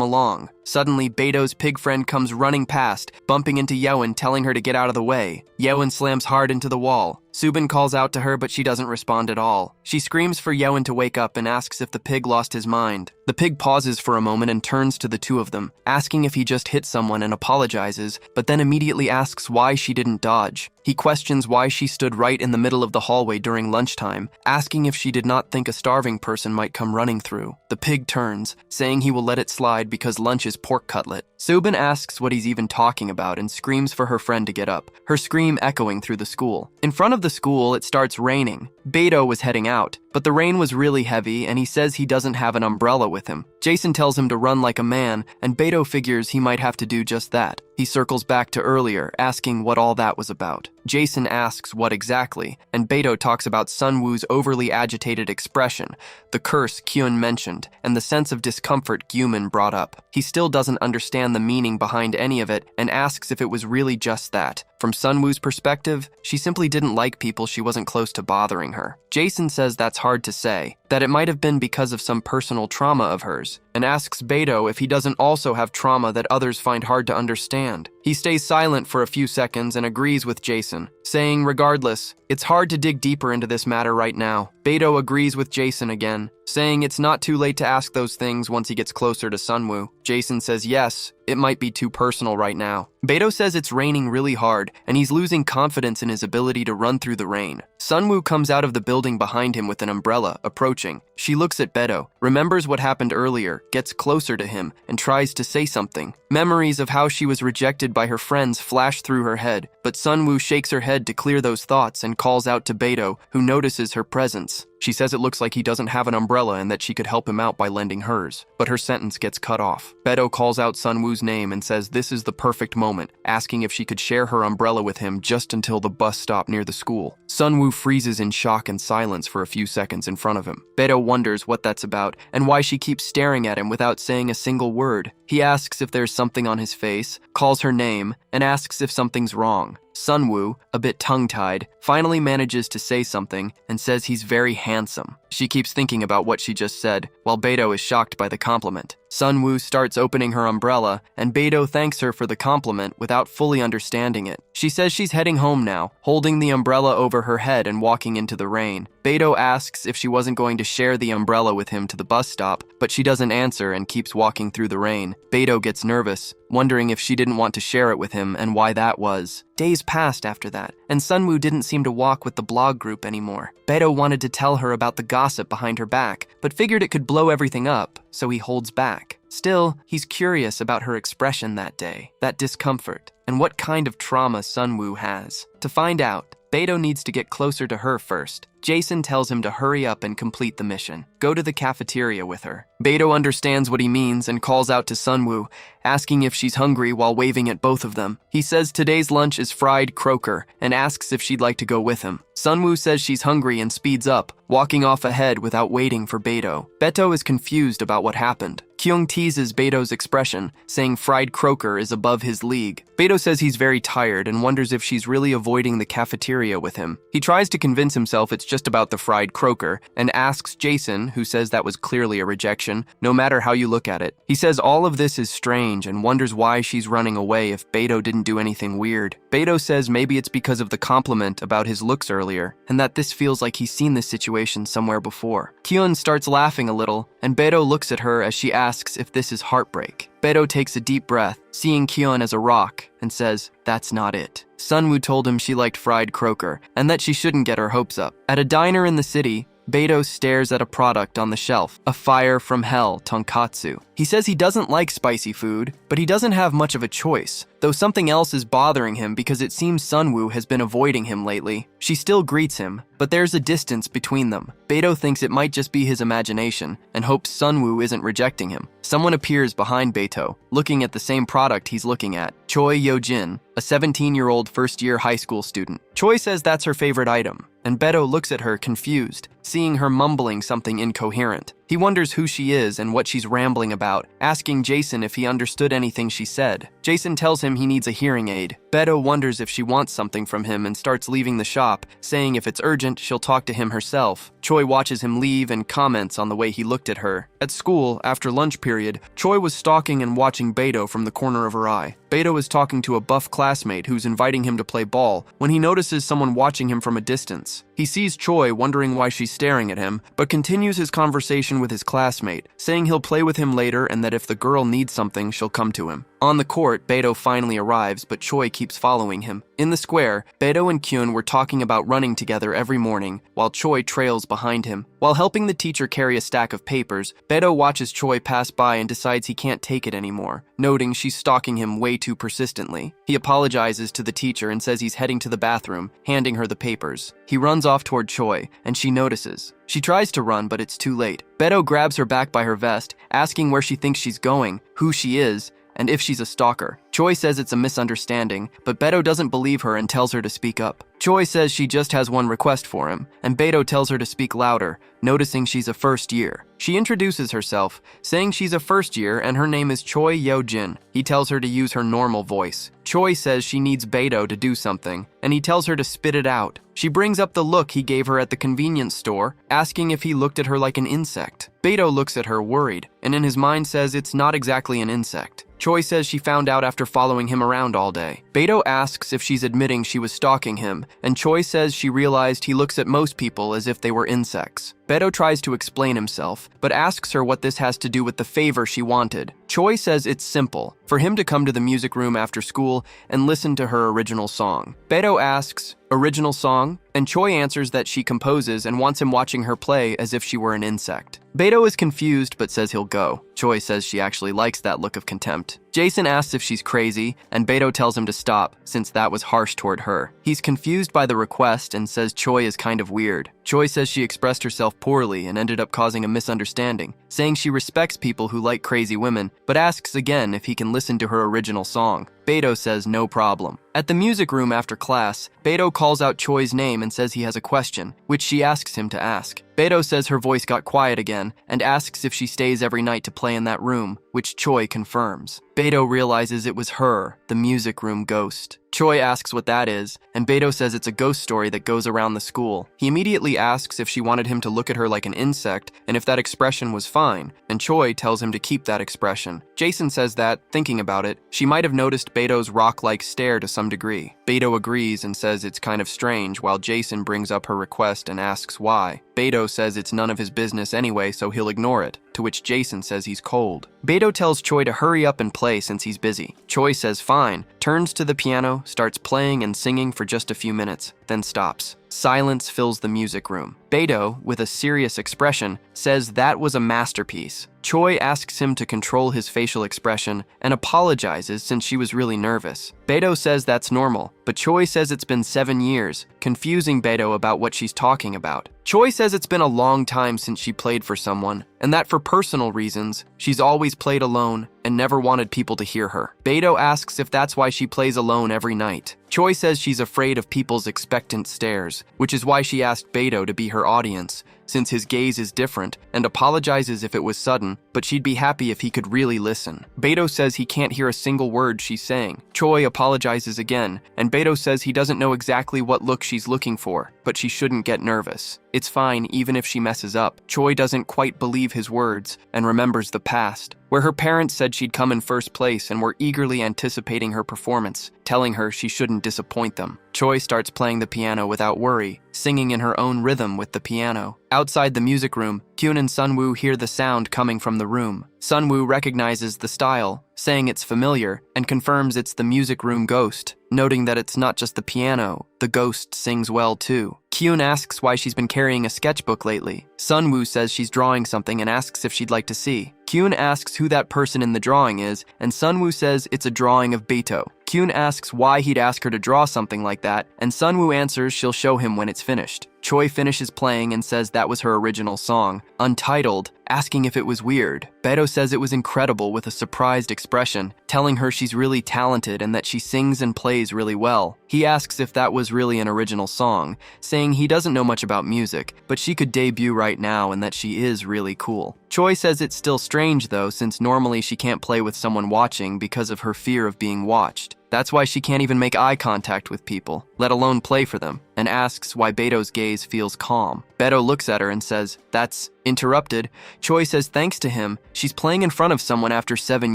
along. Suddenly, Beto's pig friend comes running past, bumping into Yeon, telling her to get out of the way. Yeon slams hard into the wall. Subin calls out to her, but she doesn't respond at all. She screams for Yeon to wake up and asks if the pig lost his mind. The pig pauses for a moment and turns to the two of them, asking if he just hit someone and apologizes, but then immediately asks why she didn't dodge. He questions why she stood right in the middle of the hallway during lunchtime, asking if she did not think a starving person might come running through. The pig turns, saying he will let it slide because lunch is pork cutlet. Subin asks what he's even talking about and screams for her friend to get up, her scream echoing through the school. In front of the school, it starts raining. Beto was heading out, but the rain was really heavy and he says he doesn't have an umbrella with him. Jason tells him to run like a man, and Beto figures he might have to do just that. He circles back to earlier, asking what all that was about. Jason asks what exactly, and Beto talks about Sunwoo's overly agitated expression, the curse Kyun mentioned, and the sense of discomfort Gyumin brought up. He still doesn't understand the meaning behind any of it and asks if it was really just that. From Sunwoo's perspective, she simply didn't like people she wasn't close to bothering her. Jason says that's hard to say, that it might have been because of some personal trauma of hers, and asks Beto if he doesn't also have trauma that others find hard to understand. He stays silent for a few seconds and agrees with Jason, saying regardless, it's hard to dig deeper into this matter right now. Beto agrees with Jason again, saying it's not too late to ask those things once he gets closer to Sunwoo. Jason says yes, it might be too personal right now. Beto says it's raining really hard, and he's losing confidence in his ability to run through the rain. Sunwoo comes out of the building behind him with an umbrella, approaching. She looks at Beto, remembers what happened earlier, gets closer to him, and tries to say something. Memories of how she was rejected by her friends flash through her head, but Sunwoo shakes her head to clear those thoughts and calls out to Beto, who notices her presence. She says it looks like he doesn't have an umbrella and that she could help him out by lending hers, but her sentence gets cut off. Beto calls out Sunwoo's name and says this is the perfect moment, asking if she could share her umbrella with him just until the bus stop near the school. Sunwoo freezes in shock and silence for a few seconds in front of him. Beto wonders what that's about and why she keeps staring at him without saying a single word. He asks if there's something on his face, calls her name, and asks if something's wrong. Sunwoo, a bit tongue-tied, finally manages to say something and says he's very handsome. She keeps thinking about what she just said, while Beto is shocked by the compliment. Sunwoo starts opening her umbrella, and Beto thanks her for the compliment without fully understanding it. She says she's heading home now, holding the umbrella over her head and walking into the rain. Beto asks if she wasn't going to share the umbrella with him to the bus stop, but she doesn't answer and keeps walking through the rain. Beto gets nervous, wondering if she didn't want to share it with him and why that was. Days passed after that, and Sunwoo didn't seem to walk with the blog group anymore. Beto wanted to tell her about the gossip behind her back, but figured it could blow everything up, so he holds back. Still, he's curious about her expression that day, that discomfort, and what kind of trauma Sunwoo has. To find out, Beto needs to get closer to her first. Jason tells him to hurry up and complete the mission. Go to the cafeteria with her. Beto understands what he means and calls out to Sunwoo, asking if she's hungry while waving at both of them. He says today's lunch is fried croaker and asks if she'd like to go with him. Sunwoo says she's hungry and speeds up, walking off ahead without waiting for Beto. Beto is confused about what happened. Kyung teases Beto's expression, saying fried croaker is above his league. Beto says he's very tired and wonders if she's really avoiding the cafeteria with him. He tries to convince himself it's just about the fried croaker and asks Jason, who says that was clearly a rejection, no matter how you look at it. He says all of this is strange and wonders why she's running away if Beto didn't do anything weird. Beto says maybe it's because of the compliment about his looks earlier, and that this feels like he's seen this situation somewhere before. Kyun starts laughing a little, and Beto looks at her as she asks if this is heartbreak. Beto takes a deep breath, seeing Kyun as a rock, and says, that's not it. Sunwoo told him she liked fried croaker, and that she shouldn't get her hopes up. At a diner in the city, Beto stares at a product on the shelf, a fire from hell tonkatsu. He says he doesn't like spicy food, but he doesn't have much of a choice, though something else is bothering him because it seems Sunwoo has been avoiding him lately. She still greets him, but there's a distance between them. Beto thinks it might just be his imagination and hopes Sunwoo isn't rejecting him. Someone appears behind Beto, looking at the same product he's looking at. Choi Yojin, a 17-year-old first-year high school student. Choi says that's her favorite item, and Beto looks at her confused, seeing her mumbling something incoherent. He wonders who she is and what she's rambling about, asking Jason if he understood anything she said. Jason tells him he needs a hearing aid. Beto wonders if she wants something from him and starts leaving the shop, saying if it's urgent, she'll talk to him herself. Choi watches him leave and comments on the way he looked at her. At school, after lunch period, Choi was stalking and watching Beto from the corner of her eye. Beto is talking to a buff classmate who's inviting him to play ball when he notices someone watching him from a distance. He sees Choi wondering why she's staring at him, but continues his conversation with his classmate, saying he'll play with him later and that if the girl needs something, she'll come to him. On the court, Beto finally arrives, but Choi keeps following him. In the square, Beto and Kyun were talking about running together every morning, while Choi trails behind him. While helping the teacher carry a stack of papers, Beto watches Choi pass by and decides he can't take it anymore, noting she's stalking him way too persistently. He apologizes to the teacher and says he's heading to the bathroom, handing her the papers. He runs off toward Choi, and she notices. She tries to run, but it's too late. Beto grabs her back by her vest, asking where she thinks she's going, who she is, and if she's a stalker. Choi says it's a misunderstanding, but Beto doesn't believe her and tells her to speak up. Choi says she just has one request for him, and Beto tells her to speak louder, noticing she's a first year. She introduces herself, saying she's a first year and her name is Choi Yo-jin. He tells her to use her normal voice. Choi says she needs Beto to do something, and he tells her to spit it out. She brings up the look he gave her at the convenience store, asking if he looked at her like an insect. Beto looks at her worried, and in his mind says it's not exactly an insect. Choi says she found out after following him around all day. Beto asks if she's admitting she was stalking him, and Choi says she realized he looks at most people as if they were insects. Beto tries to explain himself, but asks her what this has to do with the favor she wanted. Choi says it's simple, for him to come to the music room after school and listen to her original song. Beto asks, "Original song?" And Choi answers that she composes and wants him watching her play as if she were an insect. Beto is confused but says he'll go. Choi says she actually likes that look of contempt. Jason asks if she's crazy, and Beto tells him to stop, since that was harsh toward her. He's confused by the request and says Choi is kind of weird. Choi says she expressed herself poorly and ended up causing a misunderstanding, saying she respects people who like crazy women, but asks again if he can listen to her original song. Beto says no problem. At the music room after class, Beto calls out Choi's name and says he has a question, which she asks him to ask. Beto says her voice got quiet again and asks if she stays every night to play in that room, which Choi confirms. Beto realizes it was her, the music room ghost. Choi asks what that is, and Beto says it's a ghost story that goes around the school. He immediately asks if she wanted him to look at her like an insect and if that expression was fine, and Choi tells him to keep that expression. Jason says that, thinking about it, she might have noticed Beto's rock-like stare to some degree. Beto agrees and says it's kind of strange, while Jason brings up her request and asks why. Beto says it's none of his business anyway, so he'll ignore it, to which Jason says he's cold. Beto tells Choi to hurry up and play since he's busy. Choi says fine, turns to the piano, starts playing and singing for just a few minutes, then stops. Silence fills the music room. Beto, with a serious expression, says that was a masterpiece. Choi asks him to control his facial expression and apologizes since she was really nervous. Beto says that's normal, but Choi says it's been 7 years, confusing Beto about what she's talking about. Choi says it's been a long time since she played for someone, and that for personal reasons, she's always played alone and never wanted people to hear her. Beto asks if that's why she plays alone every night. Choi says she's afraid of people's expectant stares, which is why she asked Beto to be her audience, since his gaze is different, and apologizes if it was sudden, but she'd be happy if he could really listen. Beto says he can't hear a single word she's saying. Choi apologizes again, and Beto says he doesn't know exactly what look she's looking for, but she shouldn't get nervous. It's fine even if she messes up. Choi doesn't quite believe his words, and remembers the past, where her parents said she'd come in first place and were eagerly anticipating her performance, telling her she shouldn't disappoint them. Choi starts playing the piano without worry, singing in her own rhythm with the piano. Outside the music room, Kyun and Sunwoo hear the sound coming from the room. Sunwoo recognizes the style, saying it's familiar, and confirms it's the music room ghost, noting that it's not just the piano, the ghost sings well too. Kyun asks why she's been carrying a sketchbook lately. Sunwoo says she's drawing something and asks if she'd like to see. Kyun asks who that person in the drawing is, and Sunwoo says it's a drawing of Beto. Kyun asks why he'd ask her to draw something like that, and Sunwoo answers she'll show him when it's finished. Choi finishes playing and says that was her original song, Untitled, asking if it was weird. Beto says it was incredible with a surprised expression, telling her she's really talented and that she sings and plays really well. He asks if that was really an original song, saying he doesn't know much about music, but she could debut right now and that she is really cool. Choi says it's still strange though, since normally she can't play with someone watching because of her fear of being watched. That's why she can't even make eye contact with people, let alone play for them, and asks why Beto's gaze feels calm. Beto looks at her and says, "That's interrupted." Choi says thanks to him, she's playing in front of someone after 7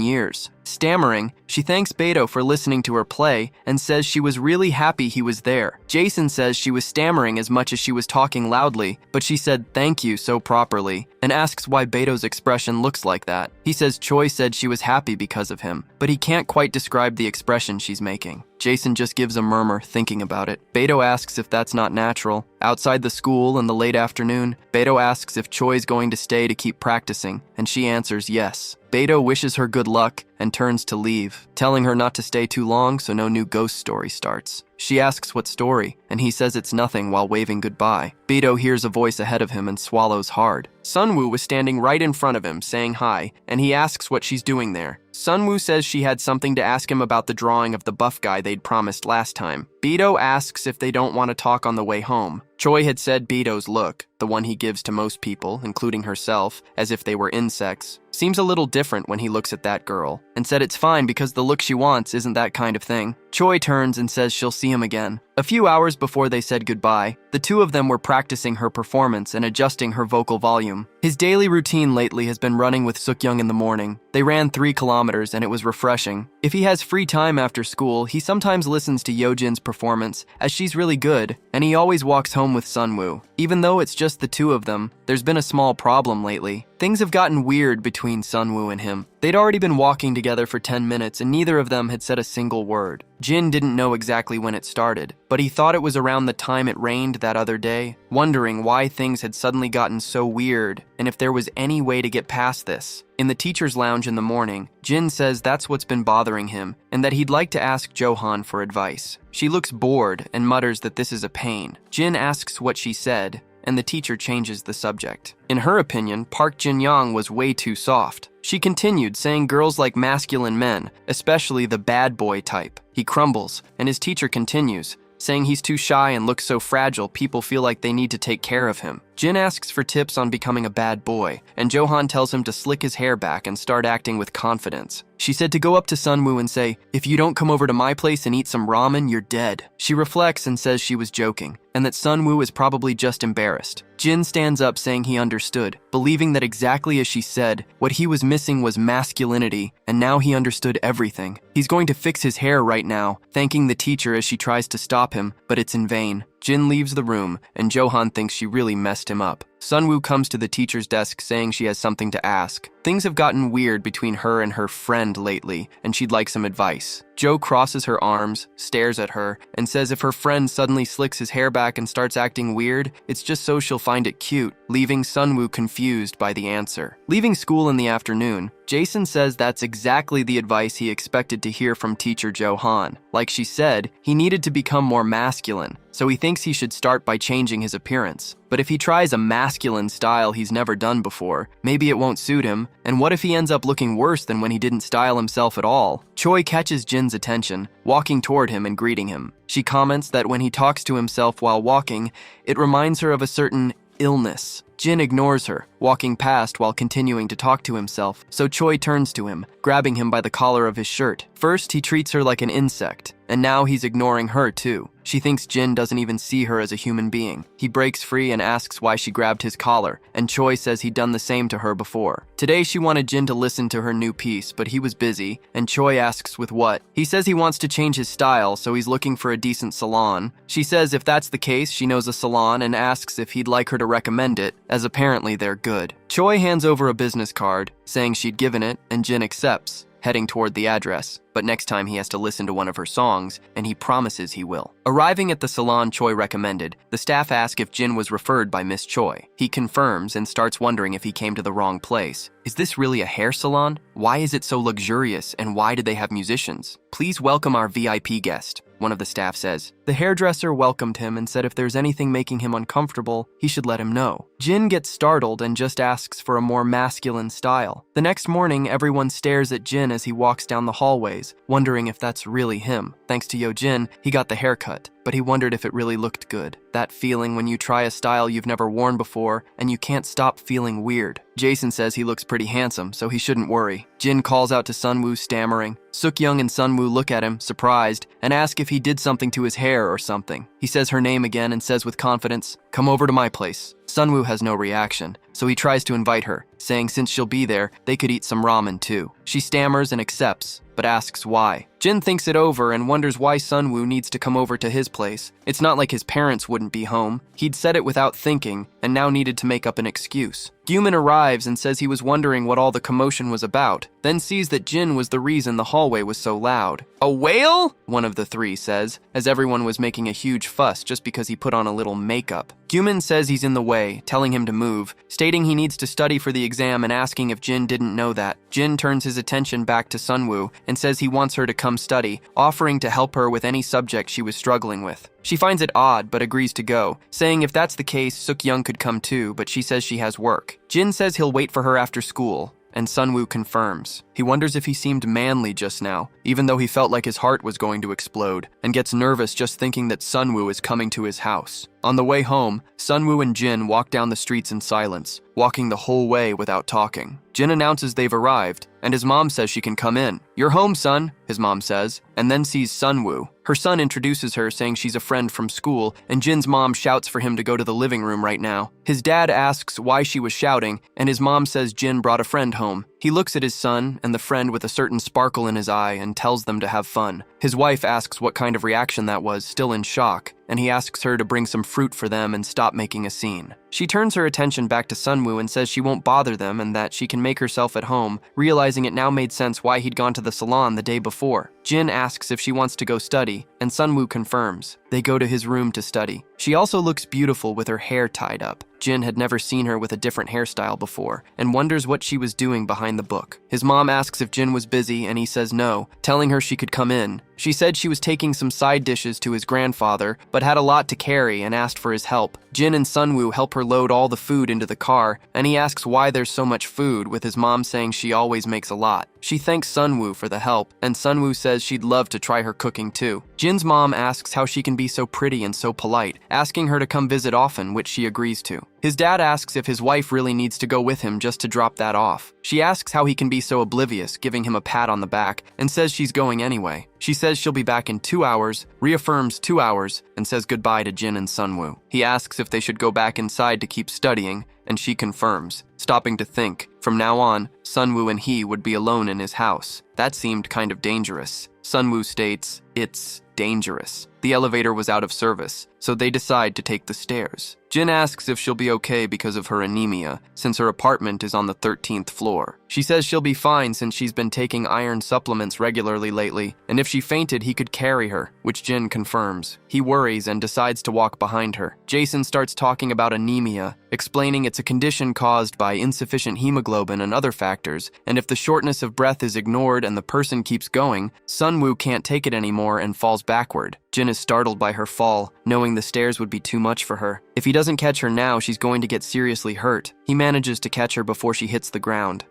years. Stammering, she thanks Beto for listening to her play and says she was really happy he was there. Jason says she was stammering as much as she was talking loudly, but she said thank you so properly, and asks why Beto's expression looks like that. He says Choi said she was happy because of him, but he can't quite describe the expression she's making. Jason just gives a murmur, thinking about it. Beto asks if that's not natural. Outside the school in the late afternoon, Beto asks if Choi's going to stay to keep practicing, and she answers yes. Beto wishes her good luck and turns to leave, telling her not to stay too long so no new ghost story starts. She asks what story, and he says it's nothing while waving goodbye. Beto hears a voice ahead of him and swallows hard. Sunwoo was standing right in front of him, saying hi, and he asks what she's doing there. Sunwoo says she had something to ask him about the drawing of the buff guy they'd promised last time. Beto asks if they don't want to talk on the way home. Choi had said Beto's look, the one he gives to most people, including herself, as if they were insects, seems a little different when he looks at that girl, and said it's fine because the look she wants isn't that kind of thing. Choi turns and says she'll see him again. A few hours before they said goodbye, the two of them were practicing her performance and adjusting her vocal volume. His daily routine lately has been running with Sukyoung in the morning. They ran 3 kilometers and it was refreshing. If he has free time after school, he sometimes listens to Yeojin's performance, as she's really good, and he always walks home with Sunwoo. Even though it's just the two of them, there's been a small problem lately. Things have gotten weird between Sunwoo and him. They'd already been walking together for 10 minutes and neither of them had said a single word. Jin didn't know exactly when it started, but he thought it was around the time it rained that other day, wondering why things had suddenly gotten so weird and if there was any way to get past this. In the teacher's lounge in the morning, Jin says that's what's been bothering him and that he'd like to ask Johan for advice. She looks bored and mutters that this is a pain. Jin asks what she said, and the teacher changes the subject. In her opinion, Park Jin-young was way too soft. She continued, saying girls like masculine men, especially the bad boy type. He crumbles, and his teacher continues, saying he's too shy and looks so fragile people feel like they need to take care of him. Jin asks for tips on becoming a bad boy, and Johan tells him to slick his hair back and start acting with confidence. She said to go up to Sunwoo and say, "If you don't come over to my place and eat some ramen, you're dead." She reflects and says she was joking, and that Sunwoo is probably just embarrassed. Jin stands up saying he understood, believing that exactly as she said, what he was missing was masculinity, and now he understood everything. He's going to fix his hair right now, thanking the teacher as she tries to stop him, but it's in vain. Jin leaves the room, and Johan thinks she really messed him up. Sunwoo comes to the teacher's desk saying she has something to ask. Things have gotten weird between her and her friend lately, and she'd like some advice. Jo crosses her arms, stares at her, and says if her friend suddenly slicks his hair back and starts acting weird, it's just so she'll find it cute, leaving Sunwoo confused by the answer. Leaving school in the afternoon, Jason says that's exactly the advice he expected to hear from teacher Johan. Like she said, he needed to become more masculine, so he thinks he should start by changing his appearance. But if he tries a masculine style he's never done before, maybe it won't suit him, and what if he ends up looking worse than when he didn't style himself at all? Choi catches Jin's attention, walking toward him and greeting him. She comments that when he talks to himself while walking, it reminds her of a certain illness. Jin ignores her, walking past while continuing to talk to himself, so Choi turns to him, grabbing him by the collar of his shirt. First, he treats her like an insect, and now he's ignoring her too. She thinks Jin doesn't even see her as a human being. He breaks free and asks why she grabbed his collar, and Choi says he'd done the same to her before. Today she wanted Jin to listen to her new piece, but he was busy, and Choi asks with what. He says he wants to change his style, so he's looking for a decent salon. She says if that's the case, she knows a salon and asks if he'd like her to recommend it, as apparently they're good. Choi hands over a business card, saying she'd given it, and Jin accepts, heading toward the address. But next time he has to listen to one of her songs, and he promises he will. Arriving at the salon Choi recommended, the staff ask if Jin was referred by Miss Choi. He confirms and starts wondering if he came to the wrong place. Is this really a hair salon? Why is it so luxurious, and why do they have musicians? Please welcome our VIP guest, one of the staff says. The hairdresser welcomed him and said if there's anything making him uncomfortable, he should let him know. Jin gets startled and just asks for a more masculine style. The next morning, everyone stares at Jin as he walks down the hallways, wondering if that's really him. Thanks to Jin, he got the haircut, but he wondered if it really looked good. That feeling when you try a style you've never worn before and you can't stop feeling weird. Jason says he looks pretty handsome, so he shouldn't worry. Jin calls out to Sunwoo, stammering. Sukyoung and Sunwoo look at him, surprised, and ask if he did something to his hair or something. He says her name again and says with confidence, "Come over to my place." Sunwoo has no reaction, so he tries to invite her, saying since she'll be there, they could eat some ramen too. She stammers and accepts, but asks why. Jin thinks it over and wonders why Sunwoo needs to come over to his place. It's not like his parents wouldn't be home. He'd said it without thinking, and now needed to make up an excuse. Gyumin arrives and says he was wondering what all the commotion was about, then sees that Jin was the reason the hallway was so loud. "A whale?" one of the three says, as everyone was making a huge fuss just because he put on a little makeup. Gyumin says he's in the way, telling him to move, stating he needs to study for the exam and asking if Jin didn't know that. Jin turns his attention back to Sunwoo and says he wants her to come study, offering to help her with any subject she was struggling with. She finds it odd, but agrees to go, saying if that's the case, Sukyoung could come too, but she says she has work. Jin says he'll wait for her after school, and Sunwoo confirms. He wonders if he seemed manly just now, even though he felt like his heart was going to explode, and gets nervous just thinking that Sunwoo is coming to his house. On the way home, Sunwoo and Jin walk down the streets in silence, walking the whole way without talking. Jin announces they've arrived, and his mom says she can come in. "You're home, son," his mom says, and then sees Sunwoo. Her son introduces her, saying she's a friend from school, and Jin's mom shouts for him to go to the living room right now. His dad asks why she was shouting, and his mom says Jin brought a friend home. He looks at his son and the friend with a certain sparkle in his eye and tells them to have fun. His wife asks what kind of reaction that was, still in shock, and he asks her to bring some fruit for them and stop making a scene. She turns her attention back to Sunwoo and says she won't bother them and that she can make herself at home, realizing it now made sense why he'd gone to the salon the day before. Jin asks if she wants to go study, and Sunwoo confirms. They go to his room to study. She also looks beautiful with her hair tied up. Jin had never seen her with a different hairstyle before, and wonders what she was doing behind the book. His mom asks if Jin was busy, and he says no, telling her she could come in. She said she was taking some side dishes to his grandfather, but had a lot to carry and asked for his help. Jin and Sunwoo help her load all the food into the car, and he asks why there's so much food, with his mom saying she always makes a lot. She thanks Sunwoo for the help, and Sunwoo says she'd love to try her cooking too. Jin's mom asks how she can be so pretty and so polite, asking her to come visit often, which she agrees to. His dad asks if his wife really needs to go with him just to drop that off. She asks how he can be so oblivious, giving him a pat on the back, and says she's going anyway. She says she'll be back in 2 hours, reaffirms 2 hours, and says goodbye to Jin and Sunwoo. He asks if they should go back inside to keep studying, and she confirms, stopping to think. From now on, Sunwoo and he would be alone in his house. That seemed kind of dangerous. Sunwoo states, "It's dangerous." The elevator was out of service, so they decide to take the stairs. Jin asks if she'll be okay because of her anemia, since her apartment is on the 13th floor. She says she'll be fine since she's been taking iron supplements regularly lately, and if she fainted, he could carry her, which Jin confirms. He worries and decides to walk behind her. Jason starts talking about anemia, explaining it's a condition caused by insufficient hemoglobin and other factors, and if the shortness of breath is ignored and the person keeps going, Sunwoo can't take it anymore and falls backward. Jin is startled by her fall, knowing the stairs would be too much for her. If he doesn't catch her now, she's going to get seriously hurt. He manages to catch her before she hits the ground.